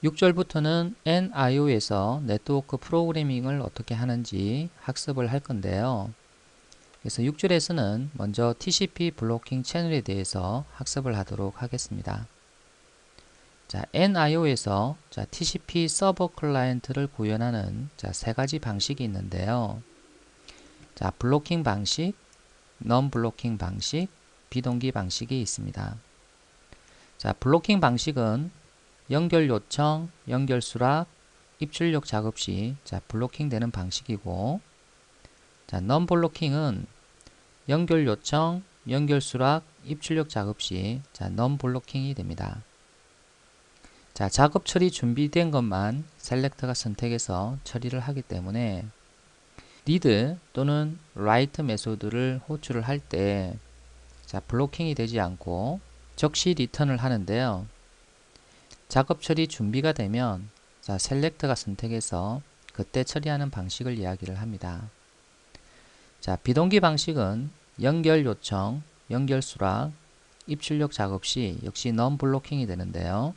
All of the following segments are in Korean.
6절부터는 NIO에서 네트워크 프로그래밍을 어떻게 하는지 학습을 할 건데요. 그래서 6절에서는 먼저 TCP 블로킹 채널에 대해서 학습을 하도록 하겠습니다. 자, NIO에서 TCP 서버 클라이언트를 구현하는 세 가지 방식이 있는데요. 자, 블로킹 방식, non 블로킹 방식, 비동기 방식이 있습니다. 자, 블로킹 방식은 연결 요청, 연결 수락, 입출력 작업 시 블로킹 되는 방식이고, 자, non 블로킹은 연결 요청, 연결 수락, 입출력 작업 시 non 블로킹이 됩니다. 자, 작업 처리 준비된 것만 셀렉터가 선택해서 처리를 하기 때문에 리드 또는 라이트 메소드를 호출을 할 때 블로킹이 되지 않고 즉시 리턴을 하는데요. 작업 처리 준비가 되면 셀렉터가 선택해서 그때 처리하는 방식을 이야기를 합니다. 자, 비동기 방식은 연결 요청, 연결 수락, 입출력 작업 시 역시 non 블로킹이 되는데요.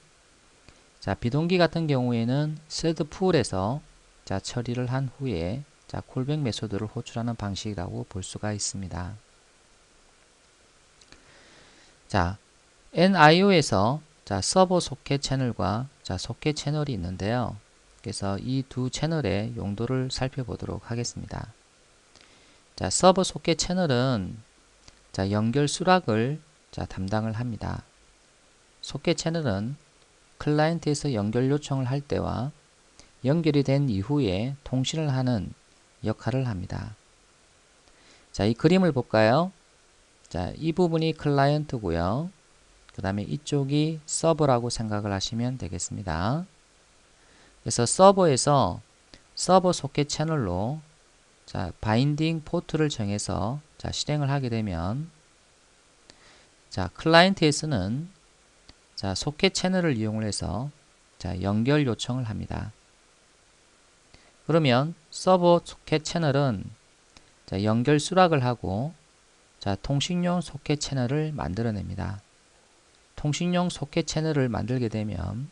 자, 비동기 같은 경우에는 set pool에서 처리를 한 후에 콜백 메소드를 호출하는 방식이라고 볼 수가 있습니다. 자, NIO에서 서버 소켓 채널과 소켓 채널이 있는데요. 그래서 이 두 채널의 용도를 살펴보도록 하겠습니다. 자, 서버 소켓 채널은 연결 수락을 담당을 합니다. 소켓 채널은 클라이언트에서 연결 요청을 할 때와 연결이 된 이후에 통신을 하는 역할을 합니다. 자, 이 그림을 볼까요? 자, 이 부분이 클라이언트고요. 그 다음에 이쪽이 서버라고 생각을 하시면 되겠습니다. 그래서 서버에서 서버 소켓 채널로 바인딩 포트를 정해서 실행을 하게 되면 클라이언트에서는 소켓 채널을 이용을 해서 연결 요청을 합니다. 그러면 서버 소켓 채널은 연결 수락을 하고 통신용 소켓 채널을 만들어냅니다. 통신용 소켓 채널을 만들게 되면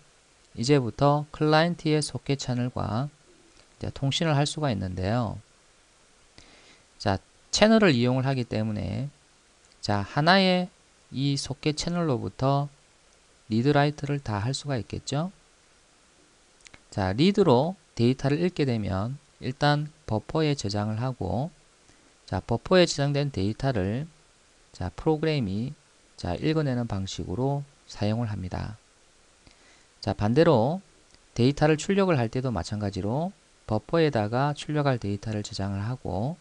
이제부터 클라이언트의 소켓 채널과 통신을 할 수가 있는데요. 자, 채널을 이용을 하기 때문에 하나의 이 소켓 채널로부터 리드 라이트를 다 할 수가 있겠죠. 자, 리드로 데이터를 읽게 되면 일단 버퍼에 저장을 하고 버퍼에 저장된 데이터를 프로그램이 읽어내는 방식으로 사용을 합니다. 자, 반대로 데이터를 출력을 할 때도 마찬가지로 버퍼에다가 출력할 데이터를 저장을 하고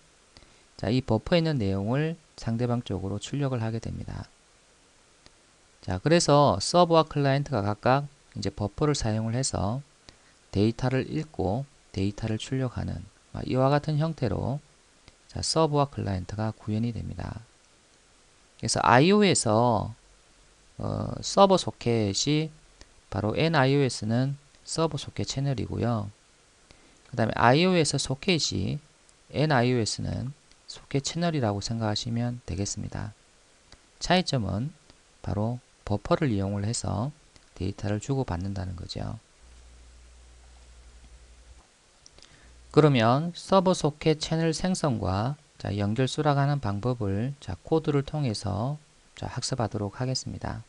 이 버퍼에 있는 내용을 상대방 쪽으로 출력을 하게 됩니다. 자, 그래서 서버와 클라이언트가 각각 이제 버퍼를 사용을 해서 데이터를 읽고 데이터를 출력하는 이와 같은 형태로 서버와 클라이언트가 구현이 됩니다. 그래서 IO에서 서버 소켓이 바로 NIO에서는 서버 소켓 채널이고요. 그 다음에 IO에서 소켓이 NIO에서는 소켓 채널이라고 생각하시면 되겠습니다. 차이점은 바로 버퍼를 이용을 해서 데이터를 주고받는다는 거죠. 그러면 서버 소켓 채널 생성과 연결 수락하는 방법을 코드를 통해서 학습하도록 하겠습니다.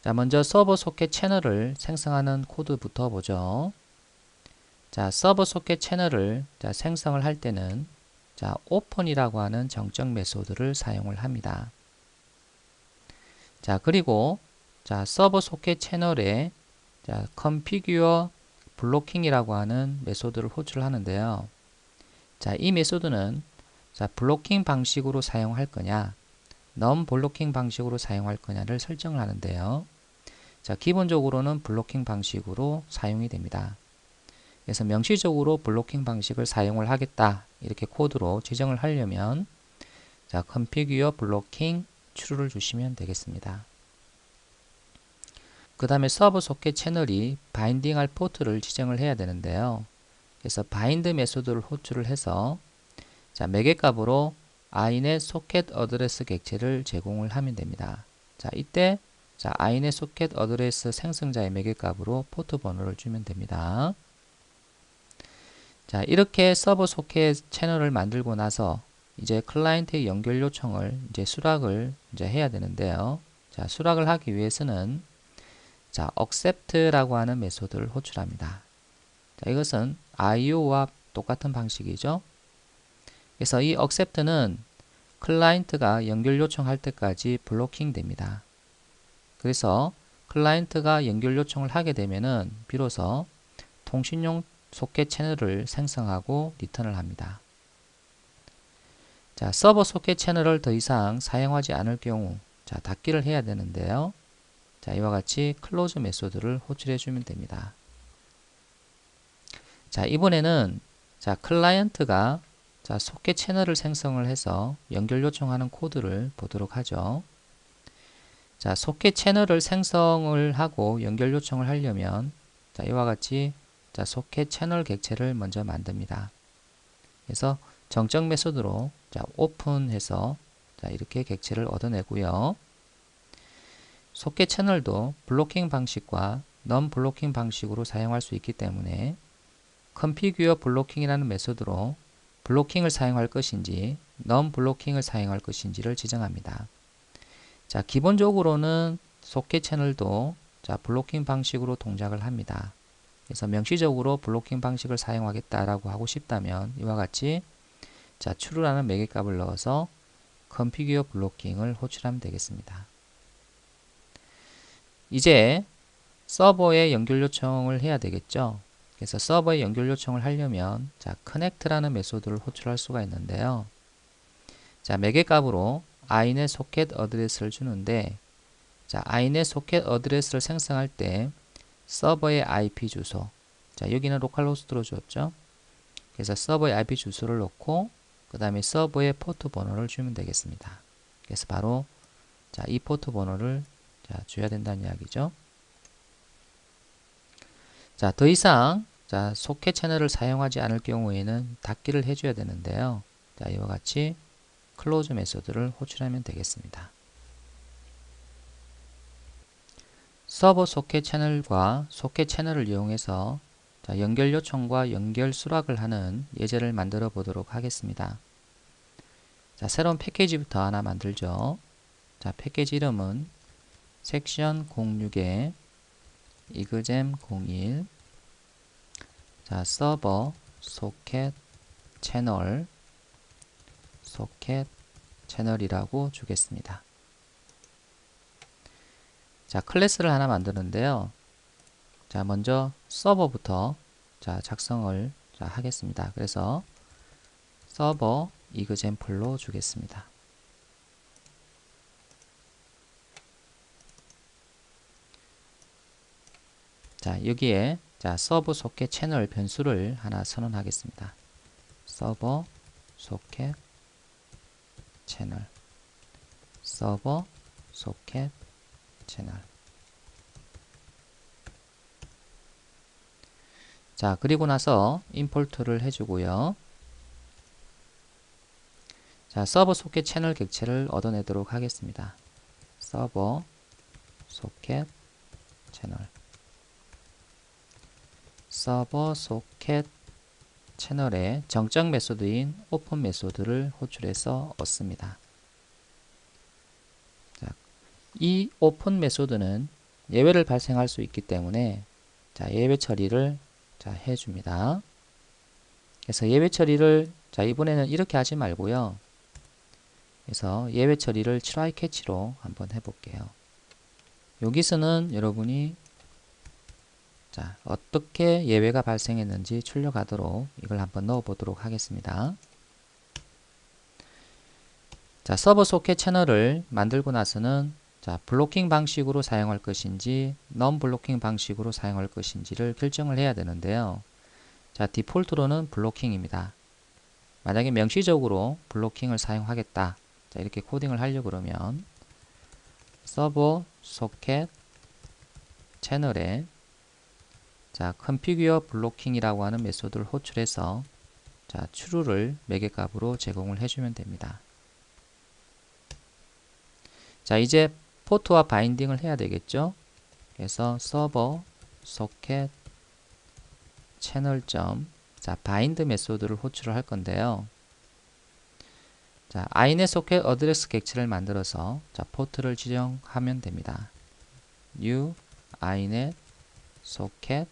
자, 먼저 서버 소켓 채널을 생성하는 코드부터 보죠. 자, 서버 소켓 채널을 생성을 할 때는 오픈이라고 하는 정적 메소드를 사용을 합니다. 자, 그리고 서버 소켓 채널에 configure 블로킹이라고 하는 메소드를 호출을 하는데요. 자, 이 메소드는 블로킹 방식으로 사용할 거냐, non 블로킹 방식으로 사용할 거냐를 설정을 하는데요. 자, 기본적으로는 블로킹 방식으로 사용이 됩니다. 그래서 명시적으로 블로킹 방식을 사용을 하겠다 이렇게 코드로 지정을 하려면 configure blocking true를 주시면 되겠습니다. 그 다음에 서버 소켓 채널이 바인딩할 포트를 지정을 해야 되는데요. 그래서 바인드 메소드를 호출을 해서 매개 값으로 inet 소켓 어드레스 객체를 제공을 하면 됩니다. 자, 이때 자, inet 소켓 어드레스 생성자의 매개값으로 포트 번호를 주면 됩니다. 자, 이렇게 서버 소켓 채널을 만들고 나서 이제 클라이언트의 연결 요청을 이제 수락을 이제 해야 되는데요. 자, 수락을 하기 위해서는 자, accept라고 하는 메소드를 호출합니다. 자, 이것은 IO와 똑같은 방식이죠. 그래서 이 accept는 클라이언트가 연결 요청할 때까지 블로킹 됩니다. 그래서 클라이언트가 연결 요청을 하게 되면은 비로소 통신용 소켓 채널을 생성하고 리턴을 합니다. 자, 서버 소켓 채널을 더 이상 사용하지 않을 경우 자, 닫기를 해야 되는데요. 자, 이와 같이 클로즈 메소드를 호출해 주면 됩니다. 자, 이번에는 자, 클라이언트가 자, 소켓 채널을 생성을 해서 연결 요청하는 코드를 보도록 하죠. 자, 소켓 채널을 생성을 하고 연결 요청을 하려면 자, 이와 같이 자, 소켓 채널 객체를 먼저 만듭니다. 그래서 정적 메소드로 자, 오픈해서 자, 이렇게 객체를 얻어내고요. 소켓 채널도 블로킹 방식과 non 블로킹 방식으로 사용할 수 있기 때문에 configure 블로킹이라는 메소드로 블로킹을 사용할 것인지 non 블로킹을 사용할 것인지를 지정합니다. 자, 기본적으로는 소켓 채널도 자, 블로킹 방식으로 동작을 합니다. 그래서 명시적으로 블로킹 방식을 사용하겠다라고 하고 싶다면 이와 같이 자, true라는 매개값을 넣어서 configure 블로킹을 호출하면 되겠습니다. 이제 서버에 연결 요청을 해야 되겠죠. 그래서 서버에 연결 요청을 하려면 자, connect라는 메소드를 호출할 수가 있는데요. 자, 매개값으로 inet 소켓 어드레스를 주는데 자, inet 소켓 어드레스를 생성할 때 서버의 IP 주소 자, 여기는 로컬호스트로 줬죠. 그래서 서버의 IP 주소를 넣고 그 다음에 서버의 포트 번호를 주면 되겠습니다. 그래서 바로 자, 이 포트 번호를 자, 줘야 된다는 이야기죠. 자, 더 이상 자, 소켓 채널을 사용하지 않을 경우에는 닫기를 해줘야 되는데요. 자, 이와 같이 클로즈 메소드를 호출하면 되겠습니다. 서버 소켓 채널과 소켓 채널을 이용해서 자, 연결 요청과 연결 수락을 하는 예제를 만들어 보도록 하겠습니다. 자, 새로운 패키지부터 하나 만들죠. 자, 패키지 이름은 섹션 06에 이그잼 01 자, 서버 소켓 채널이라고 주겠습니다. 자, 클래스를 하나 만드는데요. 자, 먼저 서버부터 자, 작성을 자, 하겠습니다. 그래서 서버 이그잼플로 주겠습니다. 자, 여기에 자, 서버 소켓 채널 변수를 하나 선언하겠습니다. 서버 소켓 채널 서버 소켓 채널 자, 그리고 나서 임포트를 해주고요. 자, 서버 소켓 채널 객체를 얻어내도록 하겠습니다. 서버 소켓 채널 서버 소켓 채널의 정적 메소드인 오픈 메소드를 호출해서 얻습니다. 자, 이 오픈 메소드는 예외를 발생할 수 있기 때문에 자, 예외 처리를 자, 해줍니다. 그래서 예외 처리를 자, 이번에는 이렇게 하지 말고요. 그래서 예외 처리를 try catch로 한번 해볼게요. 여기서는 여러분이 자, 어떻게 예외가 발생했는지 출력하도록 이걸 한번 넣어 보도록 하겠습니다. 자, 서버 소켓 채널을 만들고 나서는 자, 블로킹 방식으로 사용할 것인지 non 블로킹 방식으로 사용할 것인지를 결정을 해야 되는데요. 자, 디폴트로는 블로킹입니다. 만약에 명시적으로 블로킹을 사용하겠다. 자, 이렇게 코딩을 하려고 그러면 서버 소켓 채널에 자, configure 블로킹이라고 하는 메소드를 호출해서 자, true를 매개값으로 제공을 해주면 됩니다. 자, 이제 포트와 바인딩을 해야 되겠죠. 그래서 서버 소켓 채널 자 바인드 메소드를 호출을 할 건데요. 자 inet 소켓 어드레스 객체를 만들어서 자 포트를 지정하면 됩니다. new inet 소켓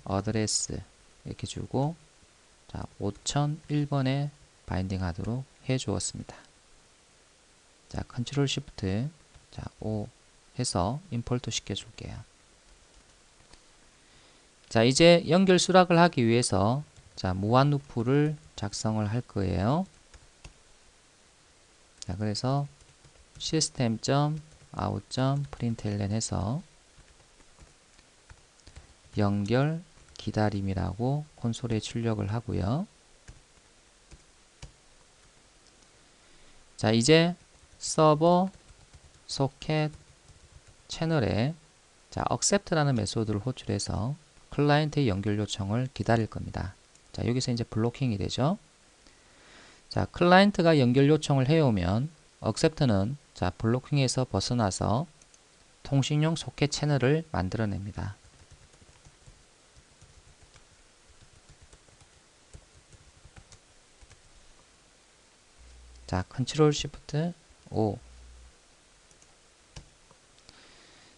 어드레스 이렇게 주고 자 5001번에 바인딩 하도록 해 주었습니다. 자 컨트롤 시프트 자 O 해서 임포트 시켜 줄게요. 자 이제 연결 수락을 하기 위해서 자 무한 루프를 작성을 할 거예요. 자 그래서 system.out.println 해서 연결 기다림이라고 콘솔에 출력을 하고요. 자 이제 서버 소켓 채널에 자 accept라는 메소드를 호출해서 클라이언트의 연결 요청을 기다릴 겁니다. 자 여기서 이제 블로킹이 되죠. 자 클라이언트가 연결 요청을 해오면 accept는 자 블로킹에서 벗어나서 통신용 소켓 채널을 만들어냅니다. 자 컨트롤 시프트 O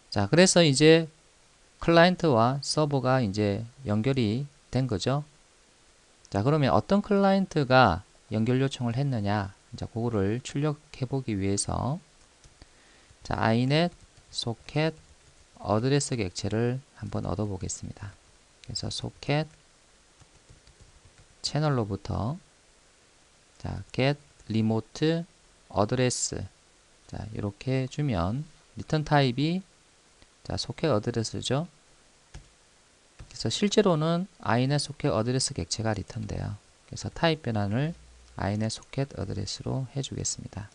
자 그래서 이제 클라이언트와 서버가 이제 연결이 된 거죠. 자 그러면 어떤 클라이언트가 연결 요청을 했느냐 이제 그거를 출력해 보기 위해서 자 inet 소켓 어드레스 객체를 한번 얻어 보겠습니다. 그래서 소켓 채널로부터 자 get remote address 자 이렇게 주면 리턴 타입이 자 소켓 어드레스죠. 그래서 실제로는 inet 소켓 어드레스 객체가 리턴돼요. 그래서 타입 변환을 inet 소켓 어드레스로 해주겠습니다.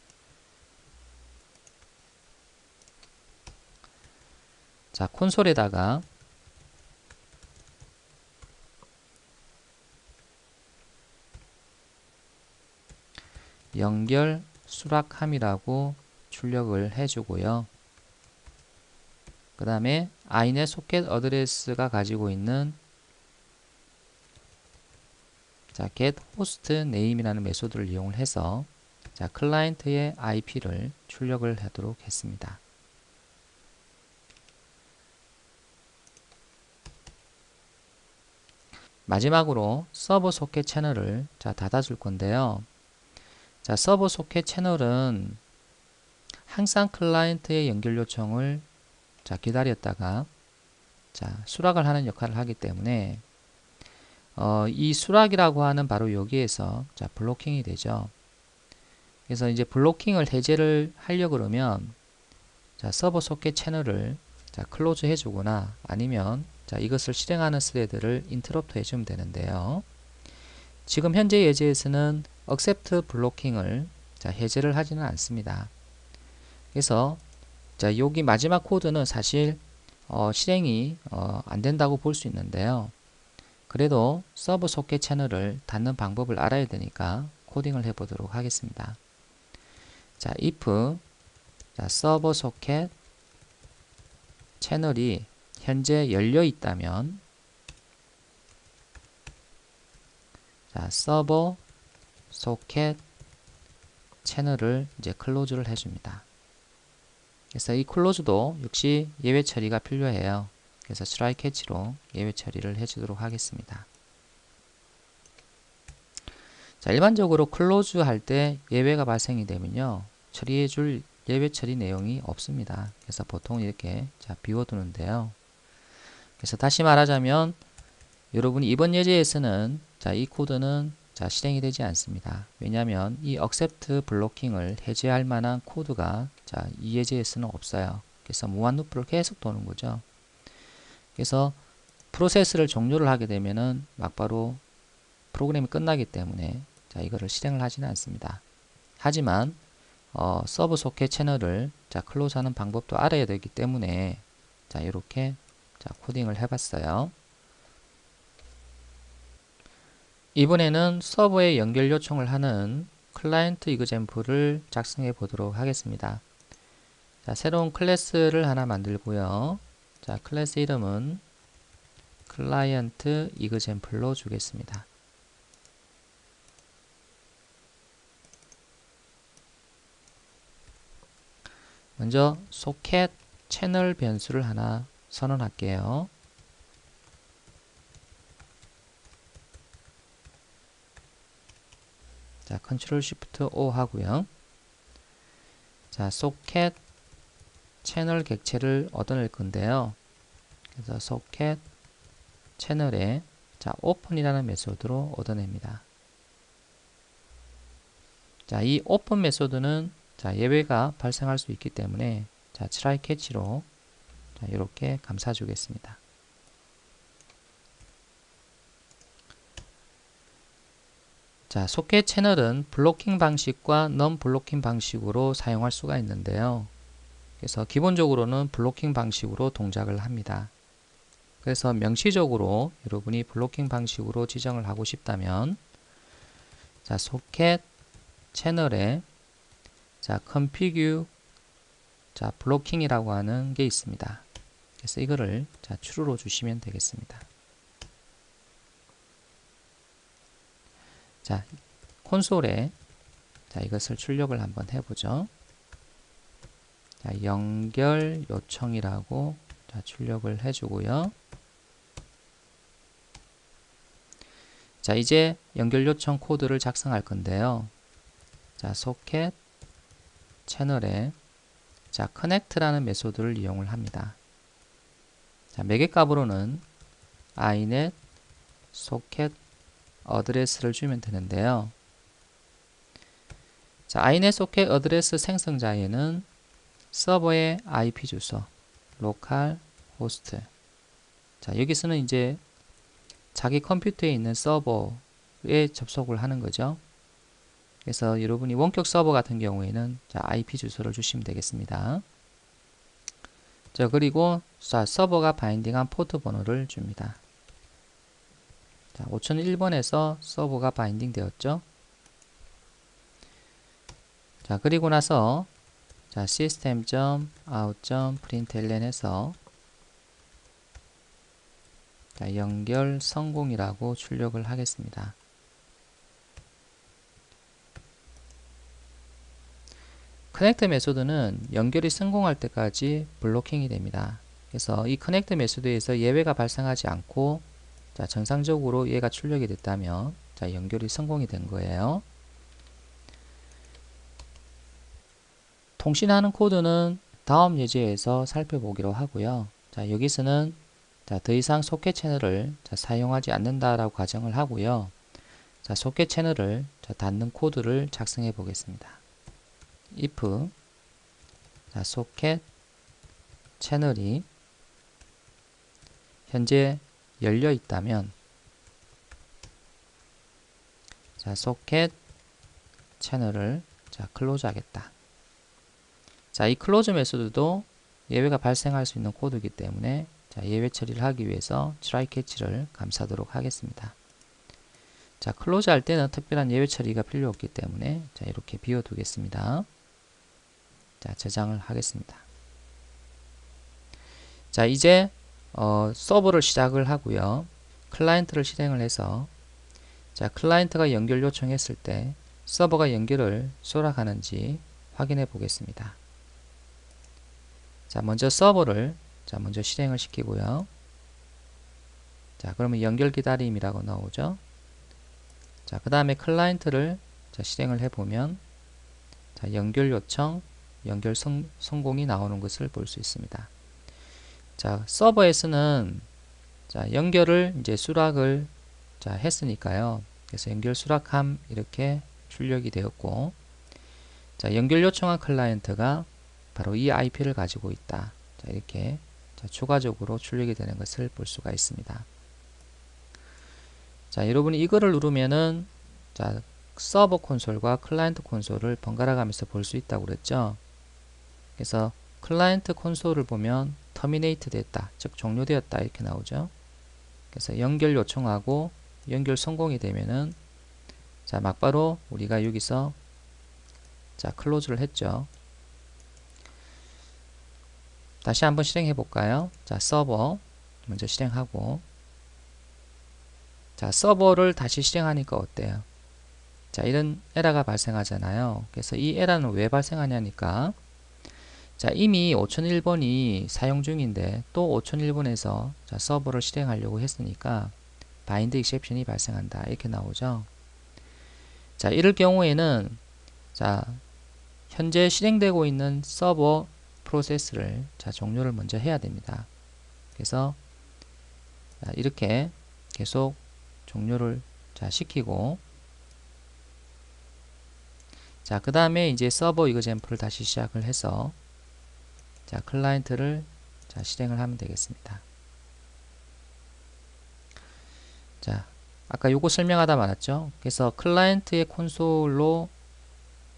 자 콘솔에다가 연결 수락함이라고 출력을 해주고요. 그 다음에 inet 소켓 어드레스가 가지고 있는 자 get host name이라는 메소드를 이용을 해서 자 클라이언트의 IP를 출력을 하도록 했습니다. 마지막으로 서버 소켓 채널을 자 닫아줄 건데요. 자 서버 소켓 채널은 항상 클라이언트의 연결 요청을 자 기다렸다가 자 수락을 하는 역할을 하기 때문에 이 수락이라고 하는 바로 여기에서 자 블로킹이 되죠. 그래서 이제 블로킹을 해제를 하려고 그러면 자 서버 소켓 채널을 자 클로즈 해주거나 아니면 자 이것을 실행하는 스레드를 인터럽트 해주면 되는데요. 지금 현재 예제에서는 accept 블로킹을 자 해제를 하지는 않습니다. 그래서 자 여기 마지막 코드는 사실 실행이 안 된다고 볼 수 있는데요. 그래도 서버 소켓 채널을 닫는 방법을 알아야 되니까 코딩을 해 보도록 하겠습니다. 자 if 자 서버 소켓 채널이 현재 열려 있다면 자 서버 소켓 채널을 이제 클로즈를 해줍니다. 그래서 이 클로즈도 역시 예외 처리가 필요해요. 그래서 try catch로 예외 처리를 해주도록 하겠습니다. 자 일반적으로 클로즈 할 때 예외가 발생이 되면요 처리해줄 예외 처리 내용이 없습니다. 그래서 보통 이렇게 자 비워두는데요. 그래서 다시 말하자면 여러분이 이번 예제에서는 자 이 코드는 자 실행이 되지 않습니다. 왜냐하면 이 accept 블로킹을 해제할 만한 코드가 자 이 예제에서는 없어요. 그래서 무한 루프를 계속 도는 거죠. 그래서 프로세스를 종료를 하게 되면은 막바로 프로그램이 끝나기 때문에 자 이거를 실행을 하지는 않습니다. 하지만 서버 소켓 채널을 자 클로즈하는 방법도 알아야 되기 때문에 자 이렇게 자 코딩을 해봤어요. 이번에는 서버에 연결 요청을 하는 클라이언트 이그젬플을 작성해 보도록 하겠습니다. 자, 새로운 클래스를 하나 만들고요. 자, 클래스 이름은 클라이언트 이그젬플로 주겠습니다. 먼저 소켓 채널 변수를 하나 선언할게요. 자, 컨트롤 쉬프트 O 하고요. 자, 소켓 채널 객체를 얻어낼 건데요. 그래서 소켓 채널에 자, 오픈이라는 메소드로 얻어냅니다. 자, 이 오픈 메소드는 자, 예외가 발생할 수 있기 때문에 자, try catch로 자, 이렇게 감싸 주겠습니다. 자, 소켓 채널은 블로킹 방식과 non 블로킹 방식으로 사용할 수가 있는데요. 그래서 기본적으로는 블로킹 방식으로 동작을 합니다. 그래서 명시적으로 여러분이 블로킹 방식으로 지정을 하고 싶다면 자, 소켓 채널에 자, config 자, 블로킹이라고 하는 게 있습니다. 그래서 이거를 자, true로 주시면 되겠습니다. 자, 콘솔에 자, 이것을 출력을 한번 해보죠. 자, 연결 요청이라고 자, 출력을 해주고요. 자, 이제 연결 요청 코드를 작성할 건데요. 자, 소켓 채널에 자, connect라는 메소드를 이용을 합니다. 자, 매개값으로는 inet 소켓 어드레스를 주면 되는데요. 자, inet 소켓 어드레스 생성자에는 서버의 IP 주소, 로컬 호스트. 자, 여기서는 이제 자기 컴퓨터에 있는 서버에 접속을 하는 거죠. 그래서 여러분이 원격 서버 같은 경우에는 자, IP 주소를 주시면 되겠습니다. 자, 그리고 자, 서버가 바인딩한 포트 번호를 줍니다. 자, 5001번에서 서버가 바인딩 되었죠. 자, 그리고 나서 자, system.out.println에서 자, 연결 성공이라고 출력을 하겠습니다. 커넥트 메소드는 연결이 성공할 때까지 블로킹이 됩니다. 그래서 이 커넥트 메소드에서 예외가 발생하지 않고 자, 정상적으로 얘가 출력이 됐다면 자, 연결이 성공이 된 거예요. 통신하는 코드는 다음 예제에서 살펴보기로 하고요. 자, 여기서는 자, 더 이상 소켓 채널을 자, 사용하지 않는다라고 가정을 하고요. 자, 소켓 채널을 자, 닫는 코드를 작성해 보겠습니다. if 자, 소켓 채널이 현재 열려 있다면 자, 소켓 채널을 자, 클로즈 하겠다. 자, 이 클로즈 메소드도 예외가 발생할 수 있는 코드이기 때문에 자, 예외 처리를 하기 위해서 try catch를 감싸도록 하겠습니다. 자, 클로즈 할 때는 특별한 예외 처리가 필요 없기 때문에 자, 이렇게 비워두겠습니다. 자, 저장을 하겠습니다. 자, 이제 서버를 시작을 하고요. 클라이언트를 실행을 해서 자, 클라이언트가 연결 요청했을 때 서버가 연결을 수락하는지 확인해 보겠습니다. 자, 먼저 서버를 자, 먼저 실행을 시키고요. 자, 그러면 연결 기다림이라고 나오죠. 자, 그 다음에 클라이언트를 자, 실행을 해보면 자, 연결 요청, 연결 성공이 나오는 것을 볼 수 있습니다. 자, 서버에서는 자, 연결을 이제 수락을 자, 했으니까요. 그래서 연결 수락함 이렇게 출력이 되었고, 자, 연결 요청한 클라이언트가 바로 이 IP를 가지고 있다. 자, 이렇게 자, 추가적으로 출력이 되는 것을 볼 수가 있습니다. 자, 여러분이 이거를 누르면은 자, 서버 콘솔과 클라이언트 콘솔을 번갈아 가면서 볼 수 있다고 그랬죠. 그래서 클라이언트 콘솔을 보면 터미네이트 됐다, 즉 종료되었다 이렇게 나오죠. 그래서 연결 요청하고 연결 성공이 되면은 자, 막바로 우리가 여기서 자, 클로즈를 했죠. 다시 한번 실행해 볼까요? 자, 서버 먼저 실행하고, 자, 서버를 다시 실행하니까 어때요? 자, 이런 에러가 발생하잖아요. 그래서 이 에러는 왜 발생하냐니까, 자, 이미 5001번이 사용 중인데 또 5001번에서 자, 서버를 실행하려고 했으니까 바인드 익셉션이 발생한다. 이렇게 나오죠. 자, 이럴 경우에는 자, 현재 실행되고 있는 서버 프로세스를 자, 종료를 먼저 해야 됩니다. 그래서 자, 이렇게 계속 종료를 자, 시키고, 자, 그 다음에 이제 서버 이그젬플을 다시 시작을 해서 자, 클라이언트를 자, 실행을 하면 되겠습니다. 자, 아까 요거 설명하다 말았죠. 그래서 클라이언트의 콘솔로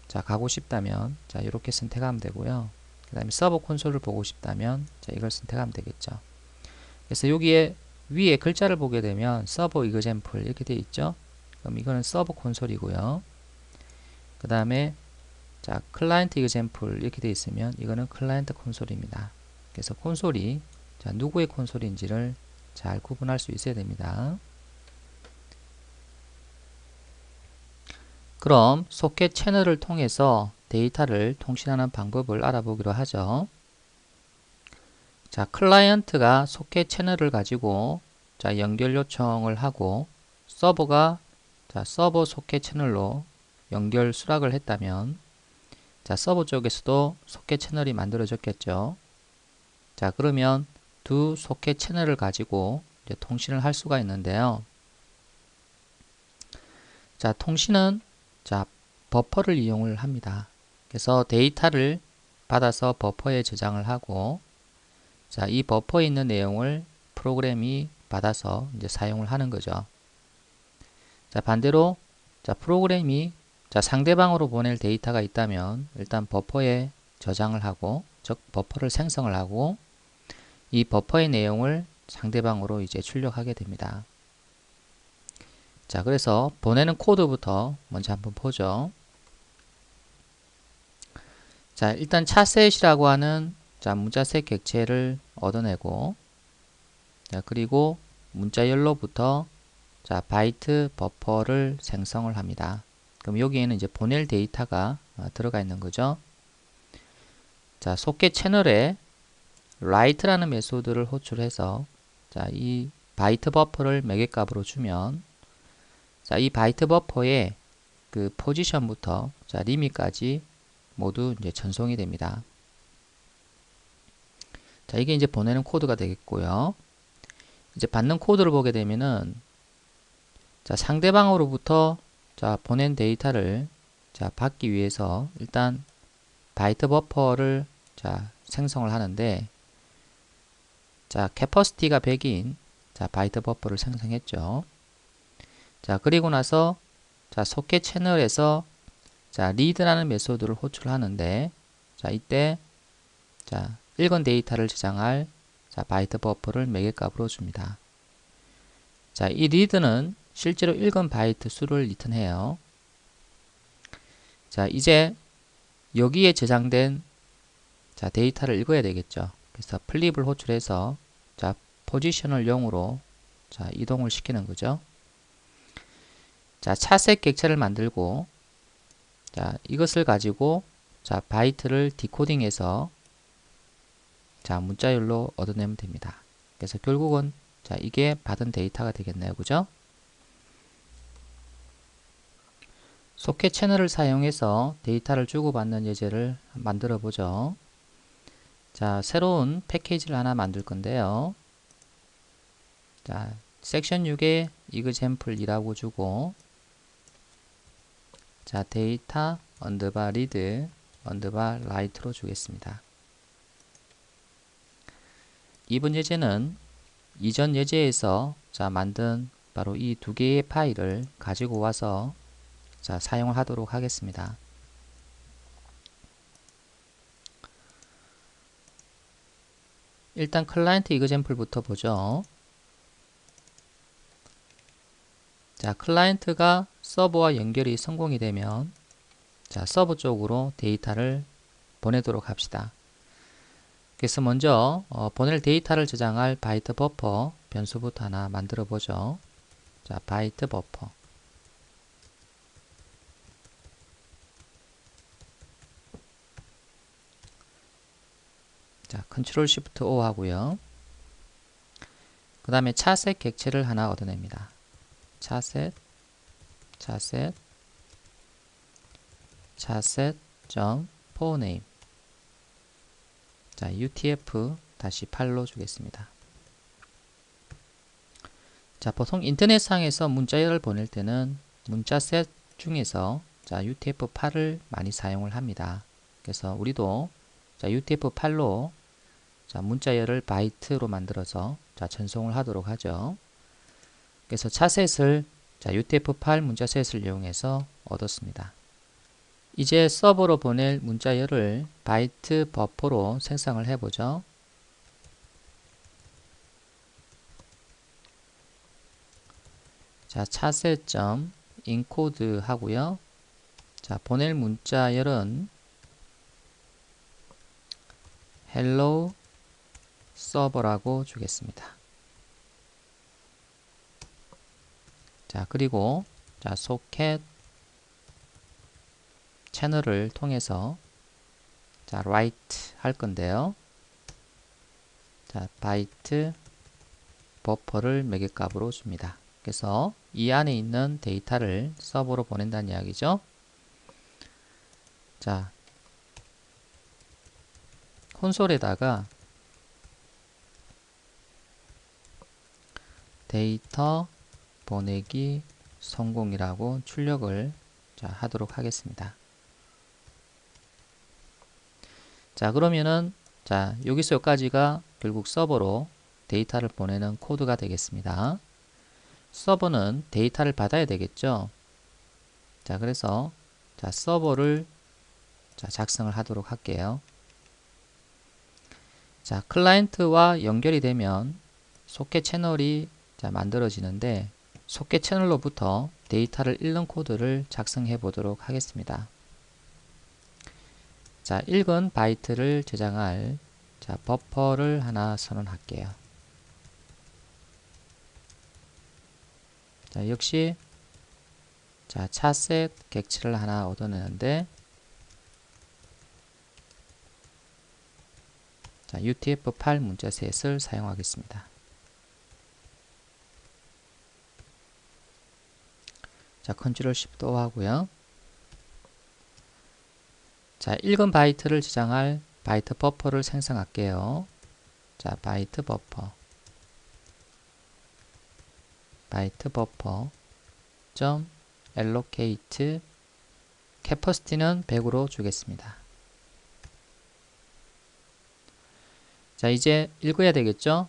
자, 가고 싶다면 자, 이렇게 선택하면 되고요. 그 다음에 서버 콘솔을 보고 싶다면 자, 이걸 선택하면 되겠죠. 그래서 여기에 위에 글자를 보게 되면 서버 이그젬플 이렇게 되어 있죠. 그럼 이거는 서버 콘솔이고요. 그 다음에 자, 클라이언트 이그젬플 이렇게 되어 있으면 이거는 클라이언트 콘솔입니다. 그래서 콘솔이 자, 누구의 콘솔인지를 잘 구분할 수 있어야 됩니다. 그럼 소켓 채널을 통해서 데이터를 통신하는 방법을 알아보기로 하죠. 자, 클라이언트가 소켓 채널을 가지고 자, 연결 요청을 하고 서버가 자, 서버 소켓 채널로 연결 수락을 했다면 자, 서버 쪽에서도 소켓 채널이 만들어졌겠죠. 자, 그러면 두 소켓 채널을 가지고 이제 통신을 할 수가 있는데요. 자, 통신은 자, 버퍼를 이용을 합니다. 그래서 데이터를 받아서 버퍼에 저장을 하고, 자, 이 버퍼에 있는 내용을 프로그램이 받아서 이제 사용을 하는 거죠. 자, 반대로 자, 프로그램이 자, 상대방으로 보낼 데이터가 있다면 일단 버퍼에 저장을 하고, 즉 버퍼를 생성을 하고 이 버퍼의 내용을 상대방으로 이제 출력하게 됩니다. 자, 그래서 보내는 코드부터 먼저 한번 보죠. 자, 일단 차셋이라고 하는 자, 문자셋 객체를 얻어내고, 자, 그리고 문자 열로부터 자, 바이트 버퍼를 생성을 합니다. 그럼 여기에는 이제 보낼 데이터가 들어가 있는 거죠. 자, 소켓 채널에 write라는 메소드를 호출해서 자, 이 바이트 버퍼를 매개값으로 주면 자, 이 바이트 버퍼의 그 포지션부터 자, 리밋까지 모두 이제 전송이 됩니다. 자, 이게 이제 보내는 코드가 되겠고요. 이제 받는 코드를 보게 되면은 자, 상대방으로부터 자, 보낸 데이터를 자, 받기 위해서 일단 바이트 버퍼를 자, 생성을 하는데 자, 캐퍼시티가 100인 자, 바이트 버퍼를 생성했죠. 자, 그리고 나서 자, 소켓 채널에서 자, read라는 메소드를 호출하는데 자, 이때 자, 읽은 데이터를 저장할 자, 바이트 버퍼를 매개값으로 줍니다. 자, 이 read는 실제로 읽은 바이트 수를 리턴해요. 자, 이제 여기에 저장된 자, 데이터를 읽어야 되겠죠. 그래서 플립을 호출해서 자, 포지셔널 0으로 자, 이동을 시키는 거죠. 자, 차셋 객체를 만들고 자, 이것을 가지고 자, 바이트를 디코딩해서 자, 문자열로 얻어내면 됩니다. 그래서 결국은 자, 이게 받은 데이터가 되겠네요. 그죠? 소켓 채널을 사용해서 데이터를 주고받는 예제를 만들어 보죠. 자, 새로운 패키지를 하나 만들 건데요. 자, 섹션 6에 example이라고 주고 자, 데이터 언더바 리드 언더바 라이트로 주겠습니다. 이번 예제는 이전 예제에서 자, 만든 바로 이 두 개의 파일을 가지고 와서 자, 사용을 하도록 하겠습니다. 일단 클라이언트 example부터 보죠. 자, 클라이언트가 서버와 연결이 성공이 되면, 자, 서버 쪽으로 데이터를 보내도록 합시다. 자, 이제 서버 쪽에서 데이터를 받았습니다. 그럼 여기에 있는 자, 바이트 버퍼를 생성을 합니다. 자, 이때 자, 클라이언트 이그젬플 1의 바이트 버퍼를 생성을 하고, 자, 그리고 문자 열로부터 자, 리밋까지 모두 이제 전송이 됩니다. 그래서 먼저 보낼 데이터를 저장할 바이트 버퍼 변수부터 하나 만들어 보죠. 자, 바이트 버퍼. 자, 컨트롤 시프트 O 하고요. 그 다음에 차셋 객체를 하나 얻어냅니다. 차셋 점4name. 자, UTF-8로 주겠습니다. 자, 보통 인터넷상에서 문자열을 보낼 때는 문자셋 중에서 자, UTF-8을 많이 사용을 합니다. 그래서 우리도 자, UTF-8로 자, 문자열을 바이트로 만들어서 자, 전송을 하도록 하죠. 그래서 차셋을 자, UTF-8 문자셋을 이용해서 얻었습니다. 이제 서버로 보낼 문자열을 바이트 버퍼로 생성을 해보죠. 자, 차셋 encode 하고요. 자, 보낼 문자열은 hello 서버라고 주겠습니다. 자, 그리고 자, 소켓 채널을 통해서 자, write 할 건데요. 자, 바이트 버퍼를 몇 개 값으로 줍니다. 그래서 이 안에 있는 데이터를 서버로 보낸다는 이야기죠. 자, 콘솔에다가 데이터 보내기 성공이라고 출력을 자, 하도록 하겠습니다. 자, 그러면은 자, 여기서 여기까지가 결국 서버로 데이터를 보내는 코드가 되겠습니다. 서버는 데이터를 받아야 되겠죠. 자, 그래서 자, 서버를 자, 작성을 하도록 할게요. 자, 클라이언트와 연결이 되면 소켓 채널이 자, 만들어지는데 소켓 채널로부터 데이터를 읽는 코드를 작성해 보도록 하겠습니다. 자, 읽은 바이트를 저장할 자, 버퍼를 하나 선언할게요. 자, 역시 자, 차셋 객체를 하나 얻어내는데 자, UTF-8 문자셋을 사용하겠습니다. 자, 컨트롤 시프트 O 하고요. 자, 읽은 바이트를 저장할 바이트 버퍼를 생성할게요. 자, 바이트 버퍼 점 allocate capacity는 100으로 주겠습니다. 자, 이제 읽어야 되겠죠?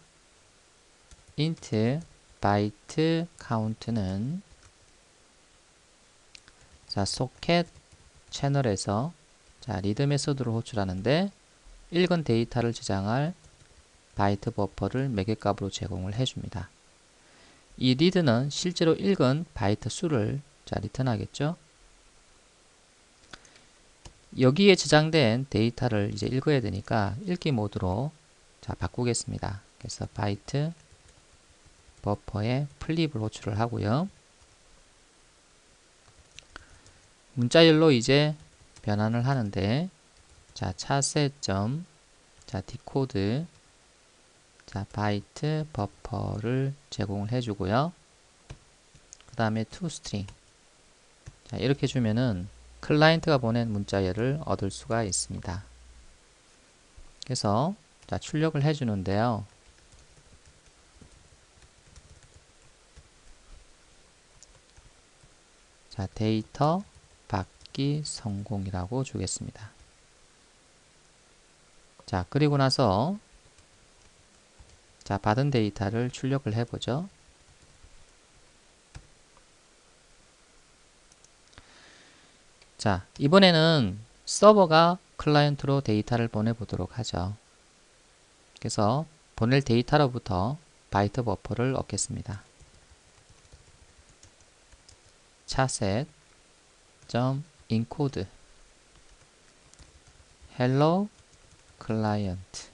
int byte count는 자, 소켓 채널에서 자, 리드 메소드로 호출하는데 읽은 데이터를 저장할 바이트 버퍼를 몇 개 값으로 제공을 해줍니다. 이 리드는 실제로 읽은 바이트 수를 자, 리턴하겠죠. 여기에 저장된 데이터를 이제 읽어야 되니까 읽기 모드로 자, 바꾸겠습니다. 그래서 바이트 버퍼에 플립을 호출을 하고요. 문자열로 이제 변환을 하는데 자, 차셋 자, 디코드 자, 바이트 버퍼를 제공을 해주고요. 그 다음에 toString 자, 이렇게 주면은 클라이언트가 보낸 문자열을 얻을 수가 있습니다. 그래서 자, 출력을 해주는데요. 자, 데이터 받기 성공이라고 주겠습니다. 자, 그리고 나서 자, 받은 데이터를 출력을 해보죠. 자, 이번에는 서버가 클라이언트로 데이터를 보내보도록 하죠. 그래서 보낼 데이터로부터 바이트 버퍼를 얻겠습니다. 차셋 encode hello client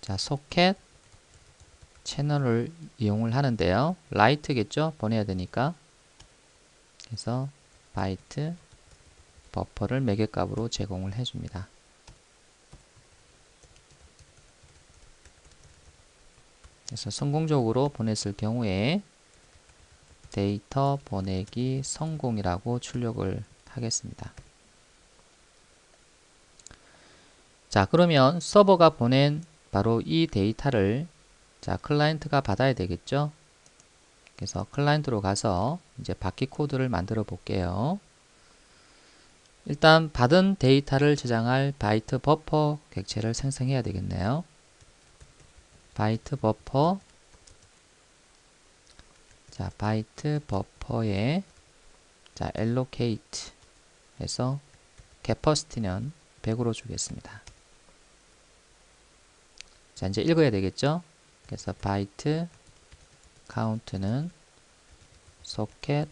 자, 소켓 채널을 이용을 하는데요. 라이트겠죠? 보내야 되니까. 그래서 바이트 버퍼를 매개값으로 제공을 해줍니다. 그래서 성공적으로 보냈을 경우에 데이터 보내기 성공이라고 출력을 하겠습니다. 자, 그러면 서버가 보낸 바로 이 데이터를 자, 클라이언트가 받아야 되겠죠? 그래서 클라이언트로 가서 이제 받기 코드를 만들어 볼게요. 일단 받은 데이터를 저장할 바이트 버퍼 객체를 생성해야 되겠네요. 바이트 버퍼, 자, 바이트 버퍼에 자, allocate 해서 capacity는 100으로 주겠습니다. 자, 이제 읽어야 되겠죠? 그래서 바이트 count는 소켓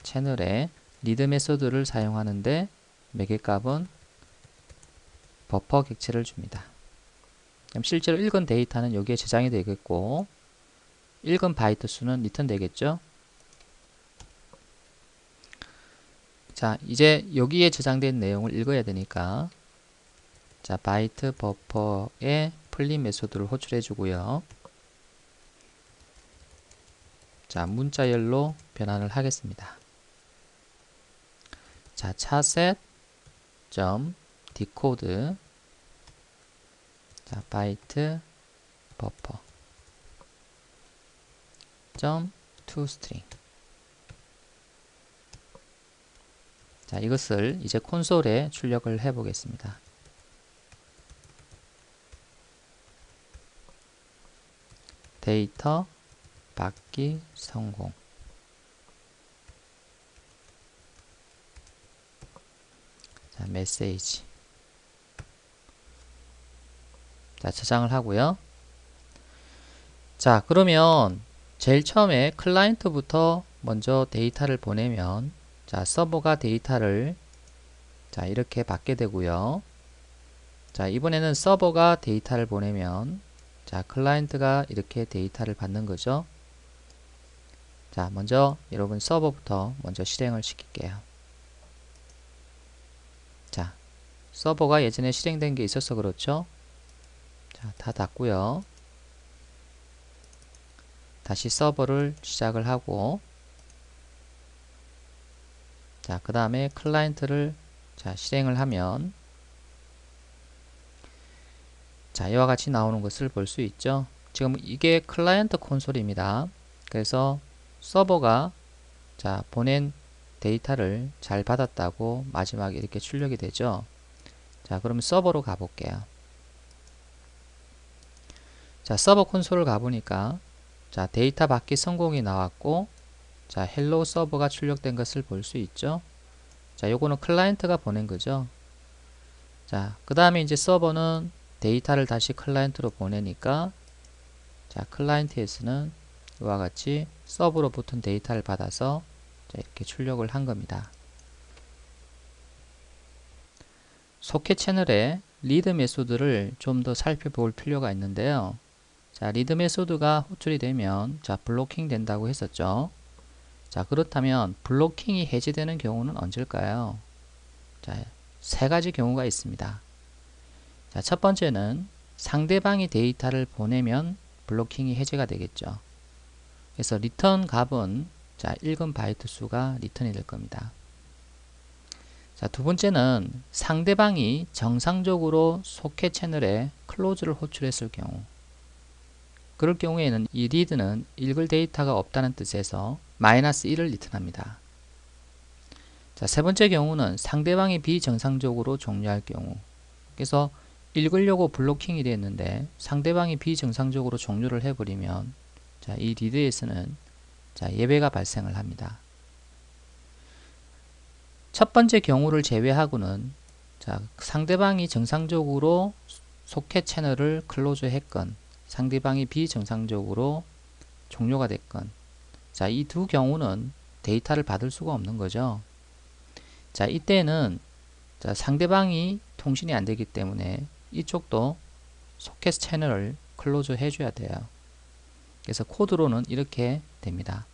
채널에 리드 메소드를 사용하는데 매개값은 버퍼 객체를 줍니다. 그럼 실제로 읽은 데이터는 여기에 저장이 되겠고 읽은 바이트 수는 리턴 되겠죠? 자, 이제 여기에 저장된 내용을 읽어야 되니까 자, 바이트 버퍼에 풀림 메소드를 호출해 주고요. 자, 문자열로 변환을 하겠습니다. 자, 차셋 점 디코드 자, 바이트 버퍼 점 toString 자, 이것을 이제 콘솔에 출력을 해 보겠습니다. 데이터 받기 성공. 자, 메시지. 자, 저장을 하고요. 자, 그러면 제일 처음에 클라이언트부터 먼저 데이터를 보내면 자, 서버가 데이터를 자, 이렇게 받게 되고요. 자, 이번에는 서버가 데이터를 보내면 자, 클라이언트가 이렇게 데이터를 받는 거죠. 자, 먼저 여러분 서버부터 먼저 실행을 시킬게요. 자, 서버가 예전에 실행된 게 있어서 그렇죠. 자, 다 닫고요. 다시 서버를 시작을 하고 자, 그 다음에 클라이언트를 자, 실행을 하면 자, 이와 같이 나오는 것을 볼 수 있죠. 지금 이게 클라이언트 콘솔입니다. 그래서 서버가 자, 보낸 데이터를 잘 받았다고 마지막에 이렇게 출력이 되죠. 자, 그럼 서버로 가볼게요. 자, 서버 콘솔을 가보니까 자, 데이터 받기 성공이 나왔고 자, 헬로 서버가 출력된 것을 볼 수 있죠. 자, 요거는 클라이언트가 보낸 거죠. 자, 그 다음에 이제 서버는 데이터를 다시 클라이언트로 보내니까 자, 클라이언트에서는 이와 같이 서버로 붙은 데이터를 받아서 자, 이렇게 출력을 한 겁니다. 소켓 채널의 리드 메소드를 좀 더 살펴볼 필요가 있는데요. 자, 리드 메소드가 호출이 되면 자, 블로킹 된다고 했었죠. 자, 그렇다면 블로킹이 해제되는 경우는 언제일까요? 자, 세 가지 경우가 있습니다. 자, 첫 번째는 상대방이 데이터를 보내면 블로킹이 해제가 되겠죠. 그래서 리턴 값은 자, 읽은 바이트 수가 리턴이 될 겁니다. 자, 두 번째는 상대방이 정상적으로 소켓 채널에 클로즈를 호출했을 경우 그럴 경우에는 이 리드는 읽을 데이터가 없다는 뜻에서 -1을 리턴합니다. 자, 세 번째 경우는 상대방이 비정상적으로 종료할 경우 그래서 읽으려고 블로킹이 되었는데 상대방이 비정상적으로 종료를 해버리면 자, 이 리드에서는 자, 예배가 발생을 합니다. 첫 번째 경우를 제외하고는 자, 상대방이 정상적으로 소켓 채널을 클로즈 했건 상대방이 비정상적으로 종료가 됐건 자, 이 두 경우는 데이터를 받을 수가 없는 거죠. 자, 이때는 자, 상대방이 통신이 안 되기 때문에 이쪽도 소켓 채널을 클로즈 해줘야 돼요. 그래서 코드로는 이렇게 됩니다.